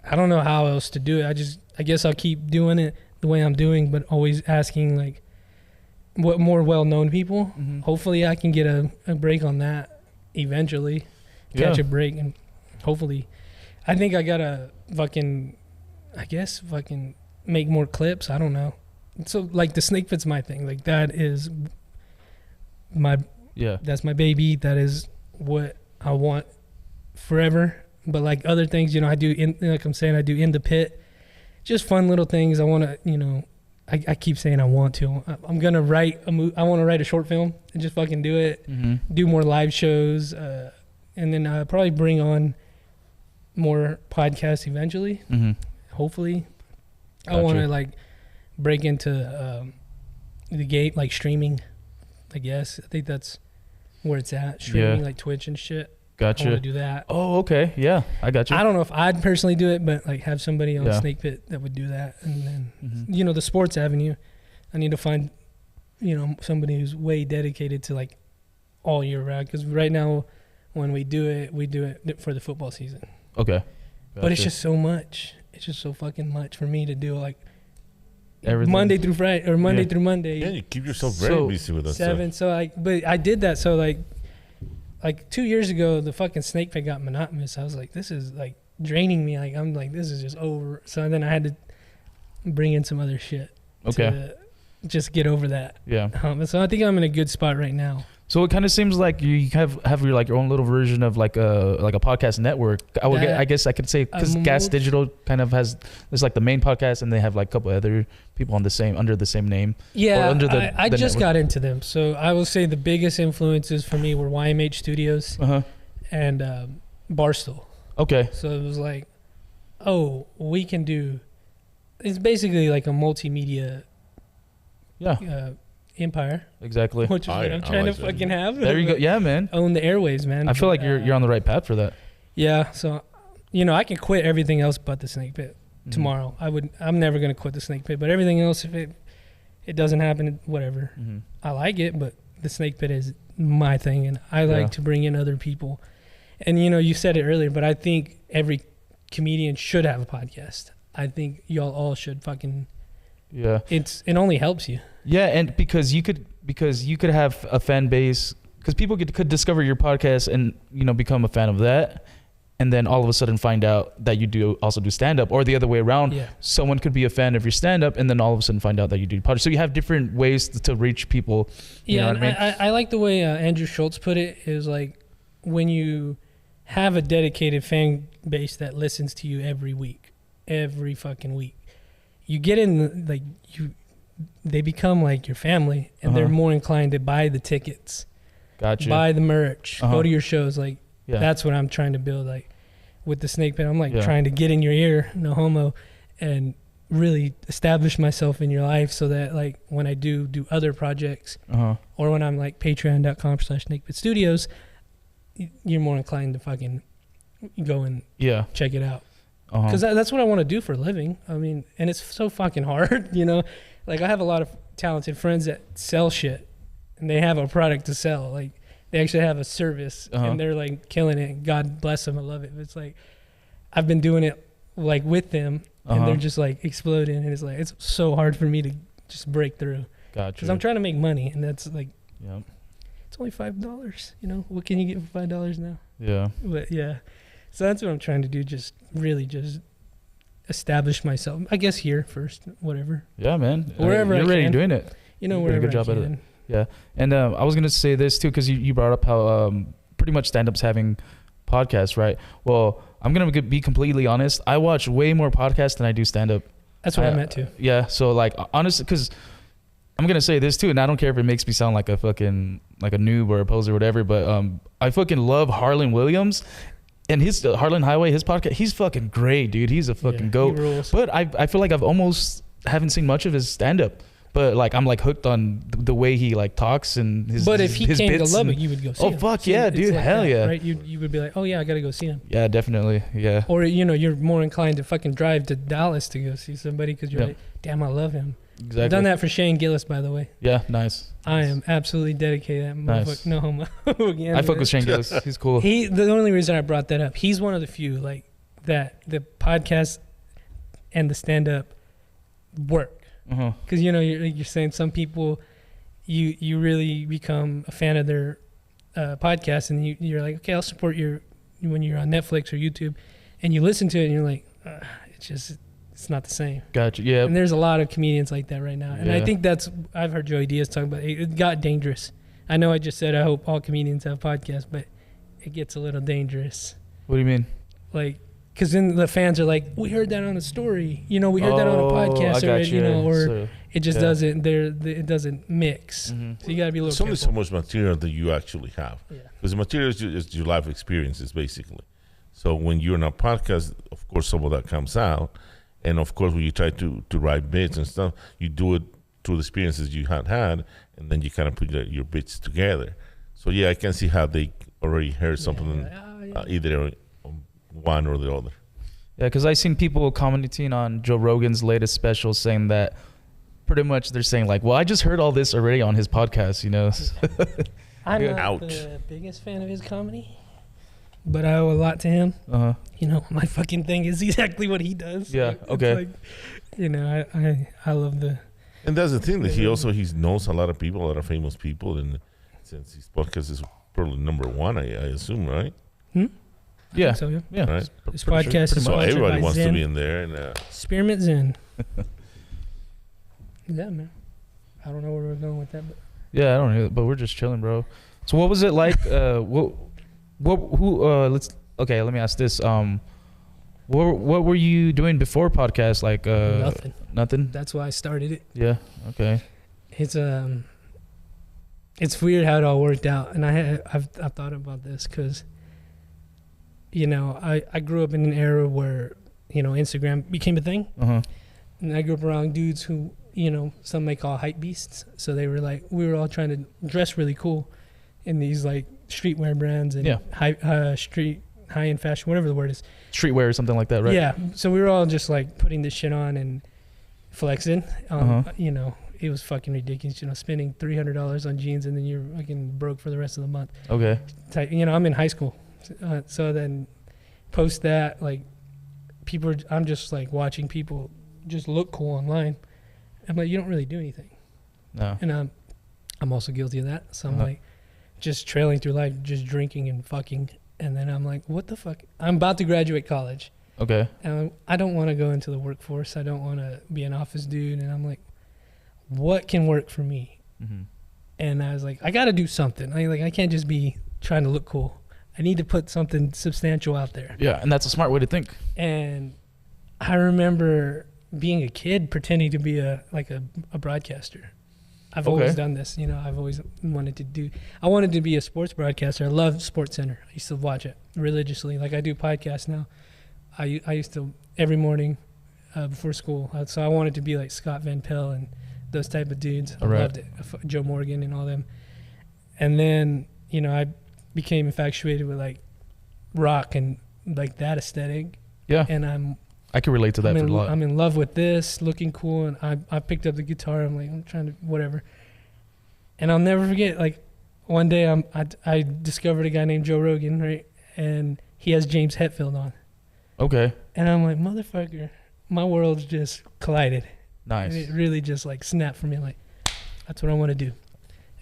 I don't know how else to do it. I guess I'll keep doing it the way I'm doing, but always asking like what more well-known people. Mm-hmm. Hopefully I can get a break on that eventually, catch a break, and hopefully I think I gotta fucking make more clips. I don't know. So like the snake pit's my thing. Like that is that's my baby. That is what I want forever. But like other things, you know, I do like I'm saying, I do in the pit, just fun little things. I want to, you know, I keep saying I want to. I'm gonna write I want to write a short film and just fucking do it. Mm-hmm. Do more live shows, and then probably bring on more podcasts eventually. Mm-hmm. Hopefully, gotcha. I want to like break into the game, like streaming. I guess I think that's where it's at. Streaming like Twitch and shit. Gotcha. I want to do that. Oh, okay. Yeah, I got you. I don't know if I'd personally do it, but like have somebody on Snake Pit that would do that. And then, you know, the sports avenue, I need to find, you know, somebody who's way dedicated to like all year round. Because right now, when we do it for the football season. Okay. Gotcha. But it's just so much. It's just so fucking much for me to do like everything. Monday through Friday or Monday through Monday. Yeah, you keep yourself very busy with that 7. stuff. But I did that. So like 2 years ago, the fucking Snake Pit got monotonous. I was like, this is like draining me. Like I'm like, this is just over. So then I had to bring in some other shit. Okay. To just get over that. Yeah. So I think I'm in a good spot right now. So it kind of seems like you have your like your own little version of like a podcast network. I guess I could say because Gas Digital kind of has there's like the main podcast and they have like a couple other people on under the same name. Yeah, I just got into them. So I will say the biggest influences for me were YMH Studios and Barstool. Okay. So it was like, oh, we can do. It's basically like a multimedia. Yeah. Empire. Exactly. Which is what I'm trying to fucking have. There you go. Yeah, man. Own the airwaves, man. I feel like you're on the right path for that. Yeah. So, you know, I can quit everything else but the Snake Pit tomorrow. I'm never going to quit the Snake Pit, but everything else, if it doesn't happen, whatever. Mm-hmm. I like it, but the Snake Pit is my thing, and I like to bring in other people. And, you know, you said it earlier, but I think every comedian should have a podcast. I think y'all all should fucking... Yeah. It only helps you. Yeah, and because you could have a fan base, because people could discover your podcast and, you know, become a fan of that, and then all of a sudden find out that you also do stand up, or the other way around. Yeah. Someone could be a fan of your stand up and then all of a sudden find out that you do podcast. So you have different ways to reach people. You know what I mean? I like the way Andrew Schultz put it, is like when you have a dedicated fan base that listens to you every fucking week. You get in, like, they become like your family, and they're more inclined to buy the tickets, buy the merch, go to your shows. Like, that's what I'm trying to build. Like, with the Snake Pit, I'm like trying to get in your ear, no homo, and really establish myself in your life so that, like, when I do other projects, or when I'm like patreon.com/snakepitstudios, you're more inclined to fucking go and check it out. Because that's what I want to do for a living. I mean, and it's so fucking hard, you know? Like, I have a lot of talented friends that sell shit, and they have a product to sell. Like, they actually have a service, and they're, like, killing it. God bless them. I love it. But it's like, I've been doing it, like, with them, and they're just, like, exploding. And it's, like, it's so hard for me to just break through. Gotcha. Because I'm trying to make money, and that's, like, it's only $5, you know? What can you get for $5 now? Yeah. But, yeah. So that's what I'm trying to do, just really just establish myself. I guess here first, whatever. Yeah, man. Wherever you're already doing it. You know, wherever good job at it. Yeah. And I was going to say this, too, because you brought up how pretty much stand-up's having podcasts, right? Well, I'm going to be completely honest. I watch way more podcasts than I do stand-up. That's what I meant, too. Yeah. So, like, honestly, because I'm going to say this, too, and I don't care if it makes me sound like a fucking, like a noob or a poser or whatever, but I fucking love Harlan Williams. And his Heartland Highway, his podcast, he's fucking great, dude. He's a fucking goat. But I feel like I've almost haven't seen much of his stand-up. But like I'm like hooked on the way he like talks and his. But if he his came to bits Lubbock, and- you would go see him. Oh fuck So yeah, it's dude! like Hell that, yeah! right? You would be like, oh yeah, I gotta go see him. Yeah, definitely. Yeah. Or you're more inclined to fucking drive to Dallas to go see somebody because you're Yeah. like, damn, I love him. Exactly. I've done that for Shane Gillis, by the way. Yeah, nice. I am absolutely dedicated. That Nice. motherfucker. No homo. Again, I fuck with Shane Gillis. He's cool. The only reason I brought that up, he's one of the few like that the podcast and the stand up work. Uh-huh. Because you're saying some people you really become a fan of their podcast and you're like, okay, I'll support when you're on Netflix or YouTube and you listen to it and you're like, it's not the same. Gotcha. Yeah. And there's a lot of comedians like that right now. And I Yeah. think I've heard Joey Diaz talk about it got dangerous. I know I just said I hope all comedians have podcasts, but it gets a little dangerous. What do you mean? Like, because then the fans are like, we heard that on a story. We heard that on a podcast. I got you. Or So, it just yeah. doesn't, it doesn't mix. mhm. So you got to be a little There's only careful. so much material that you actually have. Yeah. Because the material is your life experiences, basically. So when you're on a podcast, of course, some of that comes out. And, of course, when you try to write bits and stuff, you do it through the experiences you had, and then you kind of put your bits together. So, yeah, I can see how they already heard something, either on one or the other. Yeah, because I seen people commenting on Joe Rogan's latest special saying that pretty much they're saying like, well, I just heard all this already on his podcast, I'm not Ouch. the biggest fan of his comedy, but I owe a lot to him. Uh-huh. My fucking thing is exactly what he does. Yeah, It's okay. like, I love the... And that's the thing, that he knows a lot of people, a lot of famous people, and since his podcast is probably number one, I assume, right? I Yeah. think so, yeah. Yeah. Right. This Pretty sure- podcast is pretty So much. sponsored everybody by wants to Zen. be in there, and Spearmint Zen. Yeah, man. I don't know where we're going with that, but Yeah, I don't know, but we're just chilling, bro. So what was it like? Let me ask this. What were you doing before podcast? Like nothing. Nothing. That's why I started it. Yeah. Okay. It's weird how it all worked out, and I've thought about this because, I grew up in an era where Instagram became a thing, Uh-huh. and I grew up around dudes who some may call hype beasts. So they were like, we were all trying to dress really cool in these like streetwear brands and Yeah. street high-end fashion, whatever the word is. Streetwear or something like that, right? Yeah. So we were all just like putting this shit on and flexing. It was fucking ridiculous. Spending $300 on jeans and then you're fucking broke for the rest of the month. Okay. I'm in high school. So then post that, like I'm just like watching people just look cool online. I'm like, you don't really do anything. No. And I'm also guilty of that. So I'm Uh-huh. like just trailing through life, just drinking and fucking. And then I'm like, what the fuck? I'm about to graduate college. Okay. And I don't want to go into the workforce. I don't want to be an office dude. And I'm like, what can work for me? Mm-hmm. And I was like, I got to do something. I can't just be trying to look cool. I need to put something substantial out there. Yeah, and that's a smart way to think. And I remember being a kid pretending to be a broadcaster. I've always done this. I've always wanted to be a sports broadcaster. I loved Sports Center. I used to watch it religiously. Like I do podcasts now. I used to every morning before school. So I wanted to be like Scott Van Pelt and those type of dudes. I loved it. Joe Morgan and all them. And then, I became infatuated with like rock and like that aesthetic. Yeah. And I can relate to that for a lot. I'm in love with this, looking cool, and I picked up the guitar. I'm like, I'm trying to whatever. And I'll never forget, like, one day I discovered a guy named Joe Rogan, right? And he has James Hetfield on. Okay. And I'm like, motherfucker, my world's just collided. Nice. And it really just like snapped for me. Like, that's what I want to do.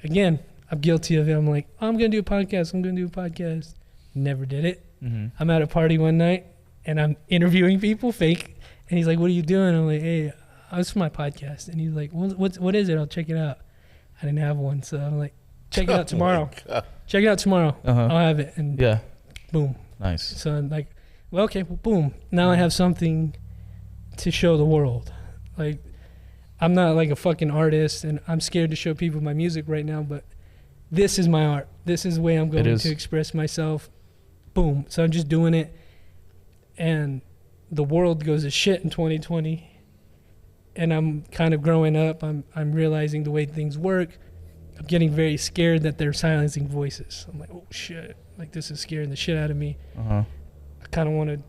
Again, I'm guilty of it. I'm like, I'm going to do a podcast. Never did it. Mm-hmm. I'm at a party one night and I'm interviewing people, fake. And he's like, what are you doing? I'm like, hey, I was for my podcast. And he's like, what is it? I'll check it out. I didn't have one. So I'm like, check it out tomorrow. Check it out tomorrow. Uh-huh. I'll have it. And Yeah. boom. Nice. So I'm like, well, okay, well, boom. Now I have something to show the world. Like, I'm not like a fucking artist and I'm scared to show people my music right now, but this is my art. This is the way I'm going to express myself. Boom. So I'm just doing it. And the world goes to shit in 2020. and I'm kind of growing up. I'm realizing the way things work. I'm getting very scared that they're silencing voices. I'm like, oh shit, like this is scaring the shit out of me. I kind of want to,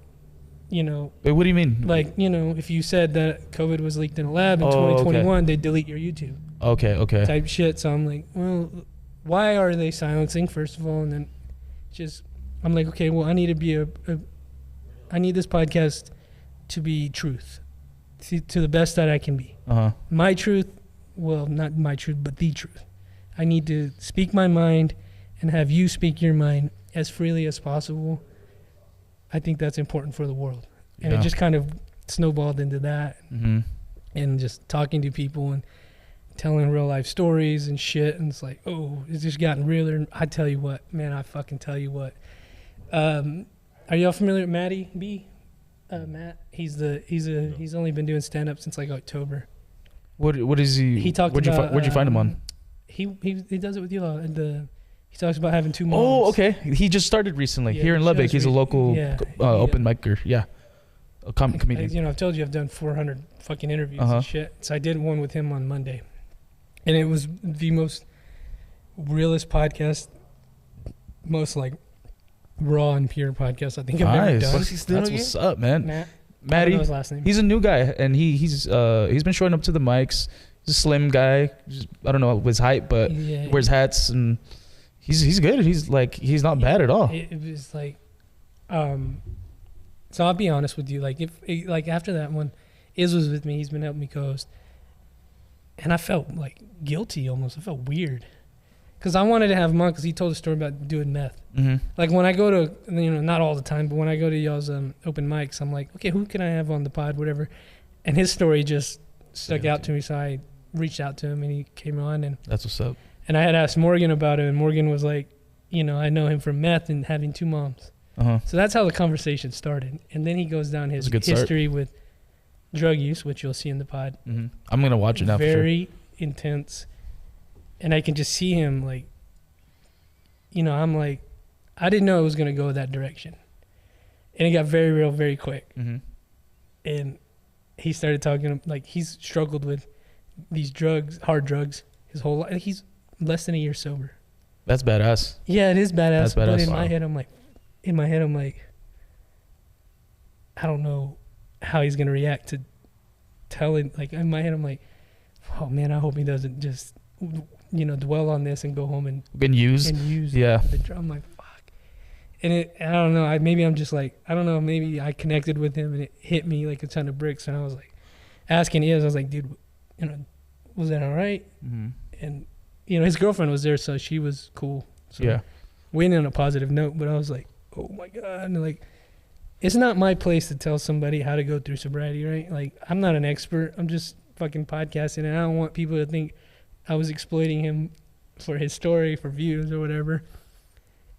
you know. Wait, what do you mean? Like, you know, if you said that COVID was leaked in a lab in 2021, they'd delete your YouTube. Okay. Type shit. So I'm like, well, why are they silencing, first of all? And then just, I'm like, okay, well, I need to be I need this podcast to be truth, to the best that I can be. My truth, well, not my truth, but the truth. I need to speak my mind and have you speak your mind as freely as possible. I think that's important for the world. And it just kind of snowballed into that. And just talking to people and telling real life stories and shit. And it's like, oh, it's just gotten realer. I tell you what, man, I fucking tell you what. Are y'all familiar with Matty B? Matt, he's only been doing stand up since like October. What is he? He talked where'd you find him on? He does it with you. He talks about having 2 moms. Oh, okay. He just started recently here in Lubbock. He's a local open micer. Yeah, a comedian. You know, I've told you I've done 400 fucking interviews and shit. So I did one with him on Monday, and it was the most realist podcast, most like raw and pure podcast I think I've ever done. That's what's up, man. Matty, I don't know his last name. He's a new guy, and he's been showing up to the mics. He's a slim guy. I don't know his height, but he wears hats, and he's good. He's not bad at all. It was like, so I'll be honest with you. Like after that one, Iz was with me. He's been helping me co-host, and I felt like guilty almost. I felt weird. Because I wanted to have him on because he told a story about doing meth. Like when I go to, you know, not all the time, but when I go to y'all's open mics, I'm like, okay, who can I have on the pod, whatever. And his story just stuck out to me, so I reached out to him and he came on. And that's what's up. And I had asked Morgan about it, and Morgan was like, you know, I know him from meth and having 2 moms. So that's how the conversation started. And then he goes down his history with drug use, which you'll see in the pod. I'm going to watch it now. Very intense. And I can just see him like, you know, I'm like, I didn't know it was going to go that direction. And it got very real very quick. And he started talking, like he's struggled with these drugs, hard drugs, his whole life. He's less than a year sober. That's badass. Yeah, it is badass. But in my head, I'm like, I don't know how he's going to react to telling, like in my head, I'm like, oh man, I hope he doesn't just, you know, dwell on this and go home and use the drum. I'm like, fuck. And I don't know, maybe I'm just like, I don't know, maybe I connected with him and it hit me like a ton of bricks. And I was like, asking I was like, dude, you know, was that all right? And, you know, his girlfriend was there, so she was cool. So we ended on a positive note, but I was like, oh my God. And like, it's not my place to tell somebody how to go through sobriety, right? Like, I'm not an expert. I'm just fucking podcasting, and I don't want people to think I was exploiting him for his story, for views or whatever.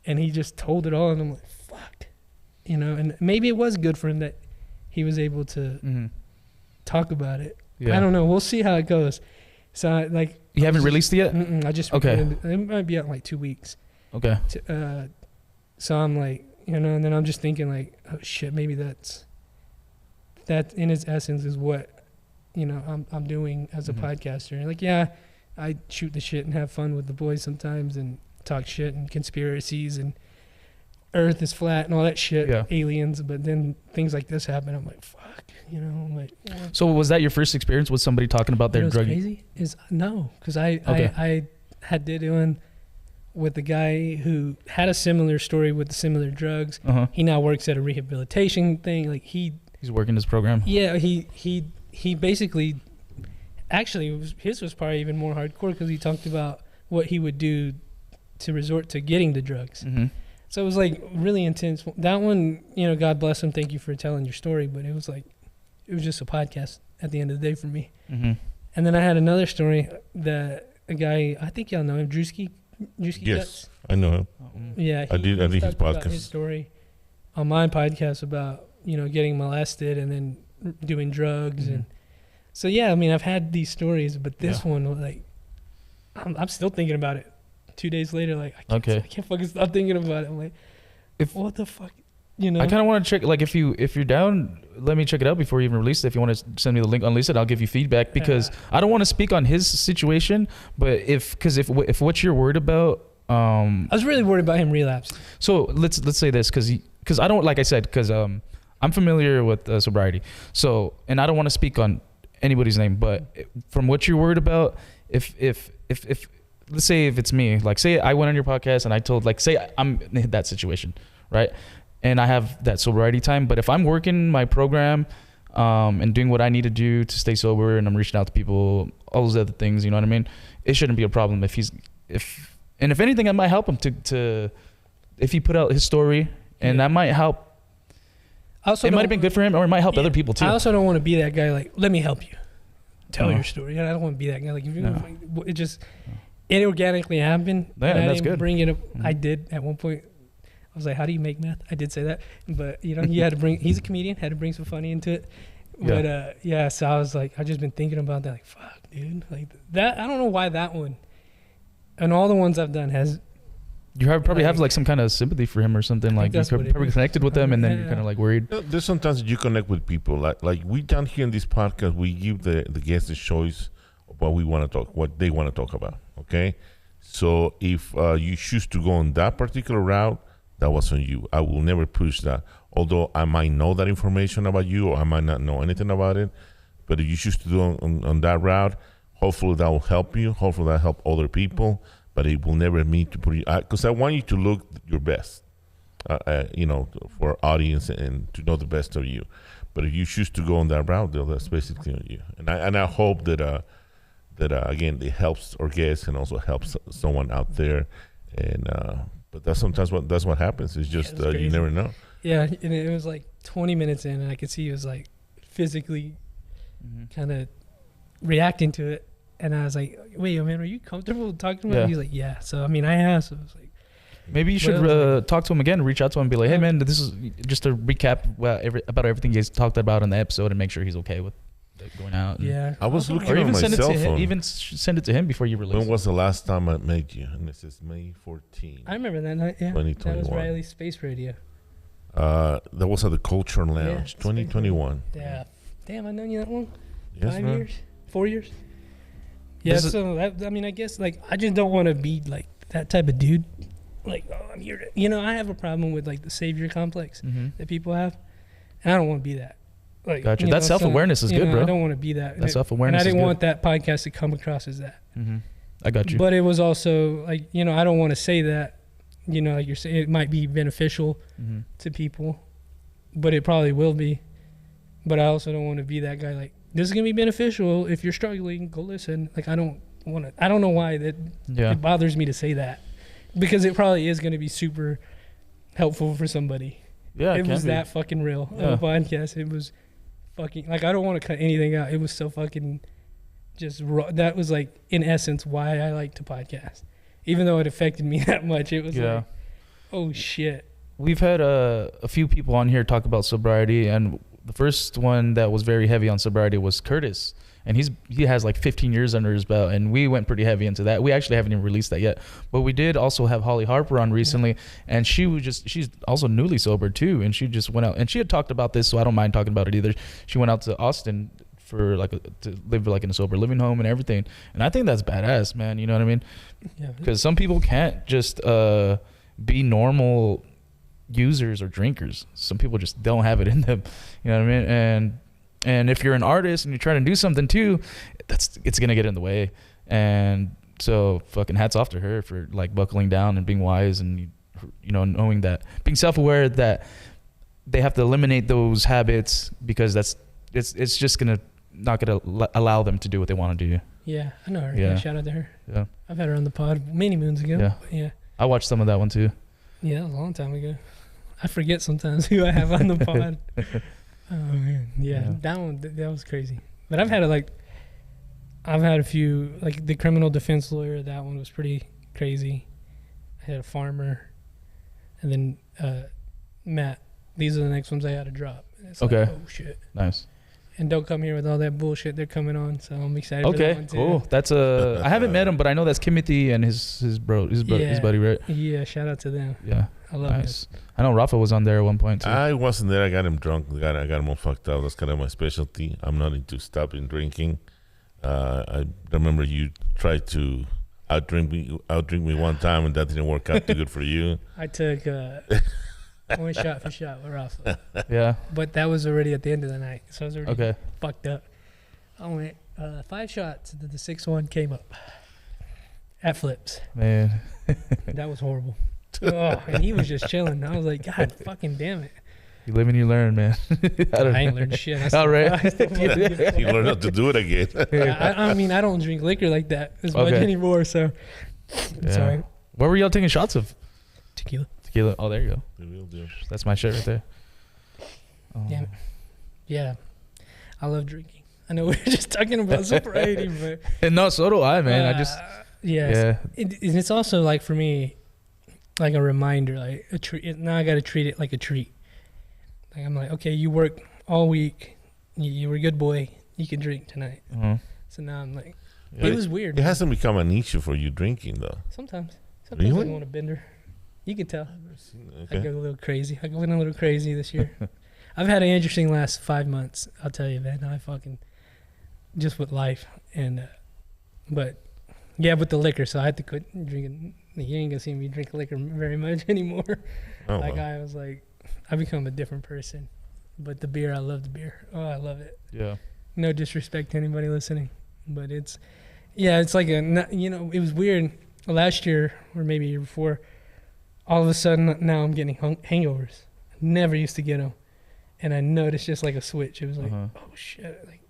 And he just told it all, and I'm like, fuck. You know, and maybe it was good for him that he was able to talk about it. I don't know. We'll see how it goes. So, like... You haven't released it yet? I just... Okay. It might be out in like 2 weeks. Okay. So I'm like, you know, and then I'm just thinking like, oh shit, maybe that in its essence is what, you know, I'm doing as a podcaster. And like, yeah, I shoot the shit and have fun with the boys sometimes and talk shit and conspiracies and Earth is flat and all that shit, aliens. But then things like this happen. I'm like, fuck, you know. I'm like, yeah. So was that your first experience with somebody talking about their drug? Crazy is no, because I had did one with a guy who had a similar story with the similar drugs. He now works at a rehabilitation thing. Like he's working his program. Yeah, he basically, actually, his was probably even more hardcore because he talked about what he would do to resort to getting the drugs. So it was like really intense. That one, you know, God bless him. Thank you for telling your story. But it was like, it was just a podcast at the end of the day for me. And then I had another story that a guy, I think y'all know him, Drewski. Yes, Guts. I know him. Yeah, I did his podcast. His story on my podcast about, you know, getting molested and then doing drugs and so yeah. I mean, I've had these stories, but this one, like, I'm still thinking about it. 2 days later, like, I can't fucking stop thinking about it. I'm like, what the fuck? you know. I kind of want to check, like, if you're down, let me check it out before you even release it. If you want to send me the link, unleash it, I'll give you feedback, because I don't want to speak on his situation, but if what you're worried about, I was really worried about him relapsing. So let's say this, because I don't, like I said, because I'm familiar with sobriety, so, and I don't want to speak on anybody's name, but from what you're worried about, if let's say if it's me, like, say I went on your podcast and I told, like, say I'm in that situation, right? And I have that sobriety time, but if I'm working my program and doing what I need to do to stay sober, and I'm reaching out to people, all those other things, you know what I mean? It shouldn't be a problem if anything, it might help him to if he put out his story, and that might help. It might have been good for him, or it might help other people too. I also don't want to be that guy, like, let me help you tell your story. I don't want to be that guy. Like, if you it organically happened. Yeah, and that's good. Bring it up. I did at one point. I was like, how do you make meth? I did say that, but you know, you had to bring. He's a comedian. Had to bring some funny into it. But so I was like, I just been thinking about that. Like, fuck, dude. Like that. I don't know why that one. And all the ones I've done has. You probably have like some kind of sympathy for him or something. Like you probably connected with them, and then you're kind of like worried. There's sometimes you connect with people. Like we down here in this podcast, we give the guests a choice of what we want to talk, what they want to talk about. Okay, so if you choose to go on that particular route, that was on you. I will never push that. Although I might know that information about you, or I might not know anything about it, but if you choose to do on that route, hopefully that will help you. Hopefully that help other people. But it will never mean to put you, because I want you to look your best, you know, for our audience and to know the best of you. But if you choose to go on that route, that's basically on you. And I hope that again, it helps our guests and also helps someone out there. And but that's sometimes what happens. It's just you never know. Yeah, and it was like 20 minutes in, and I could see he was like physically kind of reacting to it. And I was like, wait, man, are you comfortable talking about it? He's like, yeah. So, I mean, I asked. So I was like, maybe you should talk to him again, reach out to him and be like, hey, man, this is just a recap about everything you guys talked about in the episode, and make sure he's okay with going out. Yeah. I was looking on my cell phone. Even send it to him before you release it. When was the last time I met you? And this is May 14. I remember that night, yeah. 2021. That was Riley's Space Radio. That was at the Culture Lounge, 2021. Yeah. Damn, I known you that long? Yes, 5 man. years? 4 years? Yeah, so I mean, I guess, like, I just don't want to be like that type of dude. Like, oh, I'm here to, you know, I have a problem with like the savior complex that people have, and I don't want to be that. Like, gotcha. That self-awareness is good, bro. I don't want to be that. That self-awareness. And I didn't want that podcast to come across as that. I got you. But it was also like, you know, I don't want to say that. You know, like you're saying, it might be beneficial to people, but it probably will be. But I also don't want to be that guy. Like, this is gonna be beneficial if you're struggling. Go listen. Like, I don't want to. I don't know why that. It bothers me to say that, because it probably is gonna be super helpful for somebody. Yeah, it was that fucking real on the podcast. It was fucking, like, I don't want to cut anything out. It was so fucking just raw. That was like, in essence, why I like to podcast, even though it affected me that much. It was like, oh shit. We've had a few people on here talk about sobriety, and the first one that was very heavy on sobriety was Curtis, and he has like 15 years under his belt, and we went pretty heavy into that. We actually haven't even released that yet, but we did also have Holly Harper on recently, and she's also newly sober too, and she just went out, and she had talked about this, so I don't mind talking about it either. She went out to Austin for to live like in a sober living home and everything, and I think that's badass, man. You know what I mean? Yeah. Because some people can't just be normal users or drinkers. Some people just don't have it in them, you know what I mean? And if you're an artist and you're trying to do something too, it's gonna get in the way. And so fucking hats off to her for like buckling down and being wise, and you know, knowing that, being self-aware that they have to eliminate those habits, because it's just not gonna allow them to do what they want to do. Yeah, I know her. Yeah, shout out to her. Yeah, I've had her on the pod many moons ago. Yeah, I watched some of that one too. Yeah, that was a long time ago. I forget sometimes who I have on the pod. Oh man, yeah, that one, that was crazy. But I've had a few, like the criminal defense lawyer. That one was pretty crazy. I had a farmer, and then Matt. These are the next ones I had to drop. It's okay. Like, oh shit. Nice. And don't come here with all that bullshit they're coming on. So I'm excited. For that one too. Cool. That's I haven't met him, but I know that's Kimothy and his buddy, right? Yeah, shout out to them. Yeah. I love nice. I know Rafa was on there at one point too. I wasn't there. I got him drunk. I got him all fucked up. That's kind of my specialty. I'm not into stopping drinking. I remember you tried to outdrink me one time, and that didn't work out too good for you. I took one shot for shot with Rafa. Yeah. But that was already at the end of the night, so I was already Okay. fucked up. I went 5 shots, and then the 6th one came up at Flips. Man. That was horrible. Oh, and he was just chilling. I was like, God fucking damn it. You live and you learn, man. I ain't learned shit. All right. You learn not to do it again. I mean, I don't drink liquor like that as much Okay. anymore, so. Yeah. Sorry. What were y'all taking shots of? Tequila. Tequila. Oh, there you go. The real deal. That's my shit right there. Damn it. Yeah. I love drinking. I know we were just talking about sobriety, but. And no, so do I, man. I just. Yeah. It's also like for me, like a reminder, like a treat. Now I got to treat it like a treat. Like I'm like, okay, you worked all week. You were a good boy. You can drink tonight. So now I'm like, Yeah. it was weird. It hasn't become an issue for you drinking, though. Sometimes Really? I want a bender. You can tell. I Okay. go a little crazy. I went a little crazy this year. I've had an interesting last 5 months. I'll tell you, man. I fucking just with life and, but yeah, with the liquor. So I had to quit drinking. You ain't gonna see me drink liquor very much anymore. Oh, Like wow. I was like, I become a different person. But the beer, I love the beer. Oh, I love it. Yeah. No disrespect to anybody listening, but it's like it was weird last year or maybe a year before. All of a sudden now I'm getting hangovers. Never used to get them, and I noticed just like a switch. It was like, oh shit, like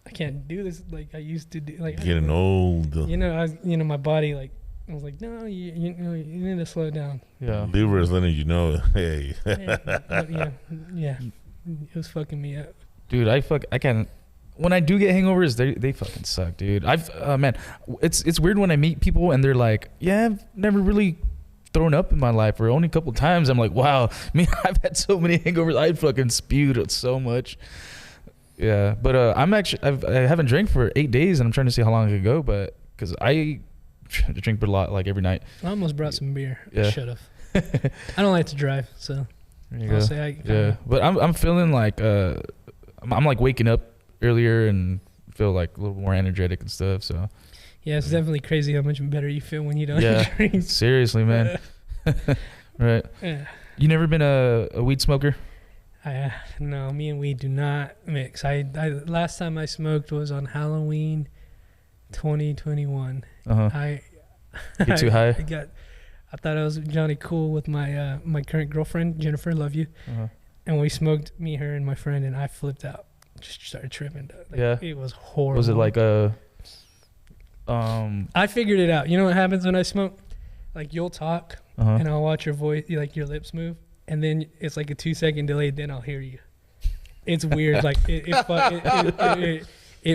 I can't do this like I used to do. Like Getting old. my body like I was like, no, you need to slow down. Yeah. Liver is letting you know, hey. Yeah, it was fucking me up. Dude, I can't. When I do get hangovers, they fucking suck, dude. Man, it's weird when I meet people and they're like, yeah, I've never really thrown up in my life, or only a couple times. I'm like, wow, I've had so many hangovers. I fucking spewed so much. Yeah, but I haven't drank for 8 days, and I'm trying to see how long I could go, but because I drink a lot, like every night. I almost brought some beer. Yeah. I should have. I don't like to drive, so There you I'll go. say Yeah, but I'm feeling like I'm like waking up earlier and feel like a little more energetic and stuff. So yeah, it's definitely crazy how much better you feel when you don't Yeah. drink. seriously, man. Right? Yeah. You never been a weed smoker? No, me and weed do not mix. I last time I smoked was on Halloween 2021. I Get too high? I thought I was Johnny Cool with my my current girlfriend Jennifer, love you, Uh-huh. and we smoked, me, her, and my friend, and I flipped out, just started tripping. Like, Yeah. it was horrible. Was it like a I figured it out. You know what happens when I smoke? Like you'll talk uh-huh. and I'll watch your voice, like your lips move, and then it's like a 2-second delay. Then I'll hear you. It's weird. Like it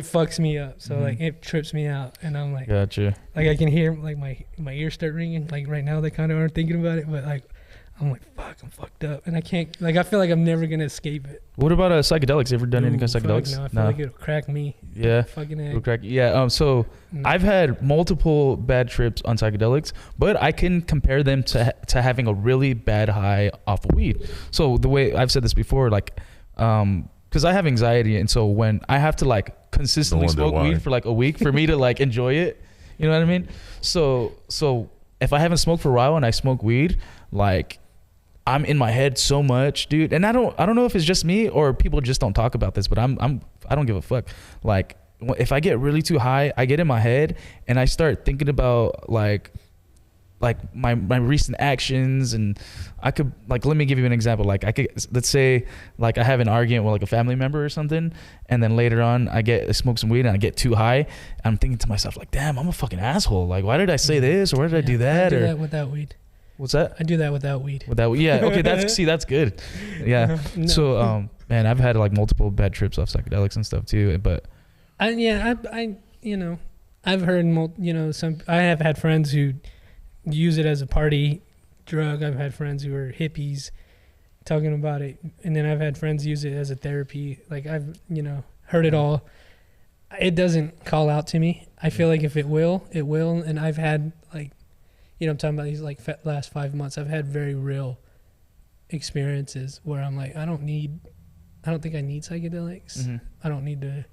fucks me up. So like it trips me out, and I'm like, Gotcha. like I can hear like my ears start ringing. Like right now they kind of aren't thinking about it, but like I'm like, fuck, I'm fucked up, and I can't. Like I feel like I'm never gonna escape it. What about psychedelics? Ever done any kind of Ooh, fuck psychedelics? No, I feel like it'll crack me. Yeah. Fucking egg. It'll crack. Yeah. So No. I've had multiple bad trips on psychedelics, but I can compare them to having a really bad high off of weed. So the way I've said this before, like, because I have anxiety, and so when I have to like consistently wonder smoke why. weed for like a week for me to like enjoy it, you know what I mean? So if I haven't smoked for a while and I smoke weed, like I'm in my head so much, dude. And I don't know if it's just me or people just don't talk about this, but I don't give a fuck. Like if I get really too high, I get in my head and I start thinking about like my recent actions, and I could, like, let me give you an example. Like I could, let's say like I have an argument with like a family member or something, and then later on I smoke some weed and I get too high. I'm thinking to myself like, damn, I'm a fucking asshole. Like why did I say this, or why did I do that? I do or that without weed. What's that? I do that without weed. Yeah. Okay. That's good. Yeah. No. So, man, I've had like multiple bad trips off psychedelics and stuff too. But I I've heard, I have had friends who use it as a party drug. I've had friends who are hippies talking about it. And then I've had friends use it as a therapy. Like I've, heard it all. It doesn't call out to me. I feel like if it will, it will. And I've had like, I'm talking about these like last 5 months, I've had very real experiences where I'm like, I don't think I need psychedelics. Mm-hmm. I don't need to.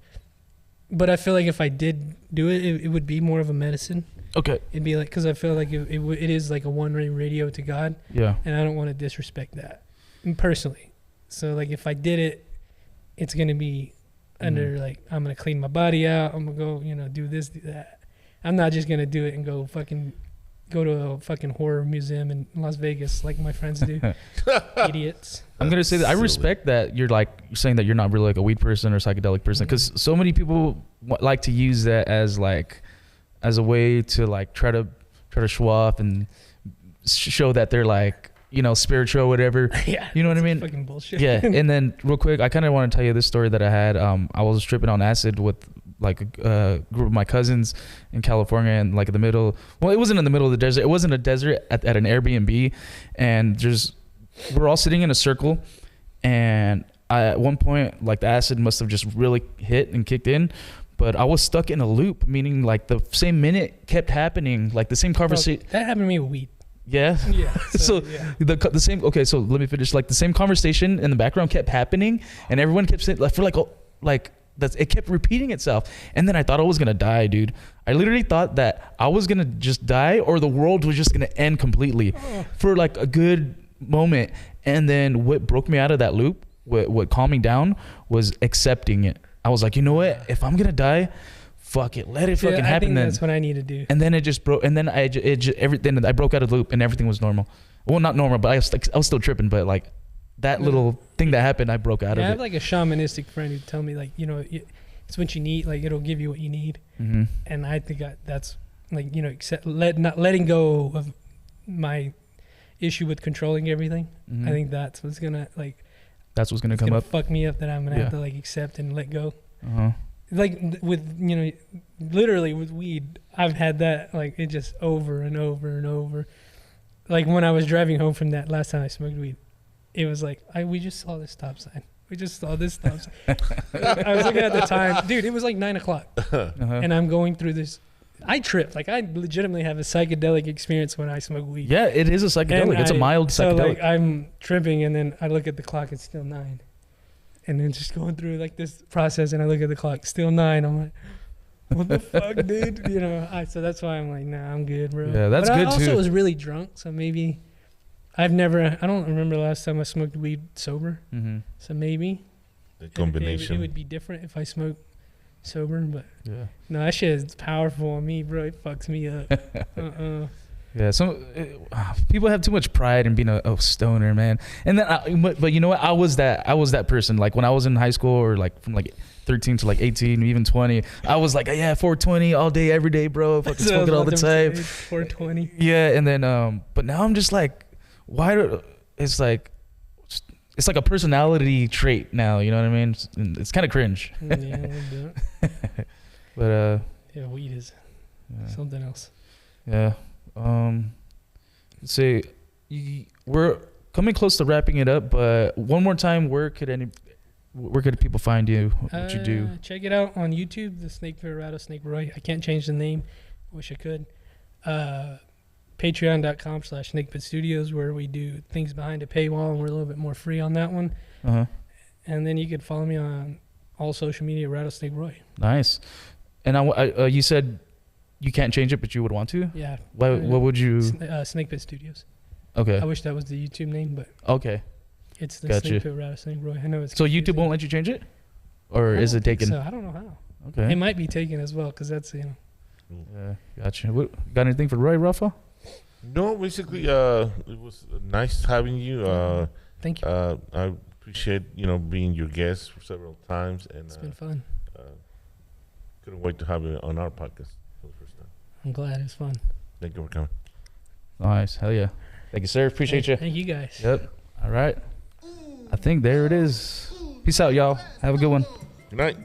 But I feel like if I did do it, it would be more of a medicine. Okay. It'd be like, because I feel like it is like a one-way radio to God. Yeah. And I don't want to disrespect that personally. So like if I did it, it's going to be under like, I'm going to clean my body out. I'm going to go, you know, do this, do that. I'm not just going to do it and go to a fucking horror museum in Las Vegas like my friends do. Idiots. I'm going to say that I respect that you're saying that you're not really like a weed person or psychedelic person, because so many people like to use that as a way to like try to show off and show that they're like, you know, spiritual or whatever. Yeah. You know what I mean? Fucking bullshit. Yeah. And then real quick, I kind of want to tell you this story that I had. I was tripping on acid with like a group of my cousins in California, and like in the middle. Well, it wasn't in the middle of the desert. It wasn't a desert at an Airbnb, and we're all sitting in a circle, and at one point, like the acid must have just really hit and kicked in. But I was stuck in a loop, meaning like the same minute kept happening, like the same conversation. That happened to me with weed. Yeah. Yeah. So yeah. the same. Okay, so let me finish. Like the same conversation in the background kept happening, and everyone kept saying it kept repeating itself. And then I thought I was gonna die, dude. I literally thought that I was gonna just die, or the world was just gonna end completely for like a good moment. And then what broke me out of that loop, what calmed me down, was accepting it. I was like, you know what? If I'm gonna die, fuck it, let it fucking happen. I think that's what I need to do. And then it just broke. And then everything. I broke out of the loop, and everything was normal. Well, not normal, but I was still tripping. But like that little thing that happened, I broke out of it. I have like a shamanistic friend who tell me like, you know, it's what you need. Like it'll give you what you need. Mm-hmm. And I think that's like, you know, not letting go of my issue with controlling everything. Mm-hmm. I think that's what's gonna come up. Fuck me up, that I'm gonna have to like accept and let go. Uh-huh. Like with, you know, literally with weed, I've had that like it just over and over and over. Like when I was driving home from that last time I smoked weed, it was like we just saw this stop sign. We just saw this stop sign. I was looking at the time, dude. It was like 9:00, and I'm going through this. I tripped. Like I legitimately have a psychedelic experience when I smoke weed. Yeah, it is a psychedelic. It's a mild psychedelic. So like I'm tripping, and then I look at the clock. It's still 9. And then just going through like this process, and I look at the clock, still 9. I'm like, what the fuck, dude? You know, so that's why I'm like, nah, I'm good, bro. Yeah, that's good too. I also was really drunk, so maybe I don't remember the last time I smoked weed sober. Mm-hmm. So maybe the combination. It would be different if I smoked sober, but yeah, no, that shit is powerful on me, bro. It fucks me up. Yeah, people have too much pride in being a stoner, man. And then, but you know what? I was that person. Like when I was in high school, or like from like 13 to like 18, even 20, I was like, yeah, 420 all day, every day, bro. Fucking smoke it all the time. 420. Yeah, and then, but now I'm just like, it's like a personality trait now. You know what I mean? It's kind of cringe. Yeah, a little bit. But yeah, weed is something else. Yeah. Let's see, we're coming close to wrapping it up, but one more time, where could people find you? What you do? Check it out on YouTube, the Snake Pit Rattlesnake Roy. I can't change the name. Wish I could. Patreon.com/SnakePitStudios, where we do things behind a paywall, and we're a little bit more free on that one. Uh-huh. And then you could follow me on all social media, Rattlesnake Roy. Nice. And you said you can't change it, but you would want to? Yeah. What would you? Snake Pit Studios. Okay. I wish that was the YouTube name, but okay. It's the Snake Pit Rattlesnake Roy. I know it's so confusing. YouTube won't let you change it, or is it taken? So I don't know how. Okay. It might be taken as well, because that's, you know. Yeah, gotcha. Got anything for Roy, Rafa? No, basically, it was nice having you. Thank you. I appreciate being your guest for several times, and it's been fun. Couldn't wait to have you on our podcast for the first time. I'm glad it was fun. Thank you for coming. Nice, hell yeah. Thank you, sir. Appreciate you. Thank you guys. Yep. All right. I think there it is. Peace out, y'all. Have a good one. Good night.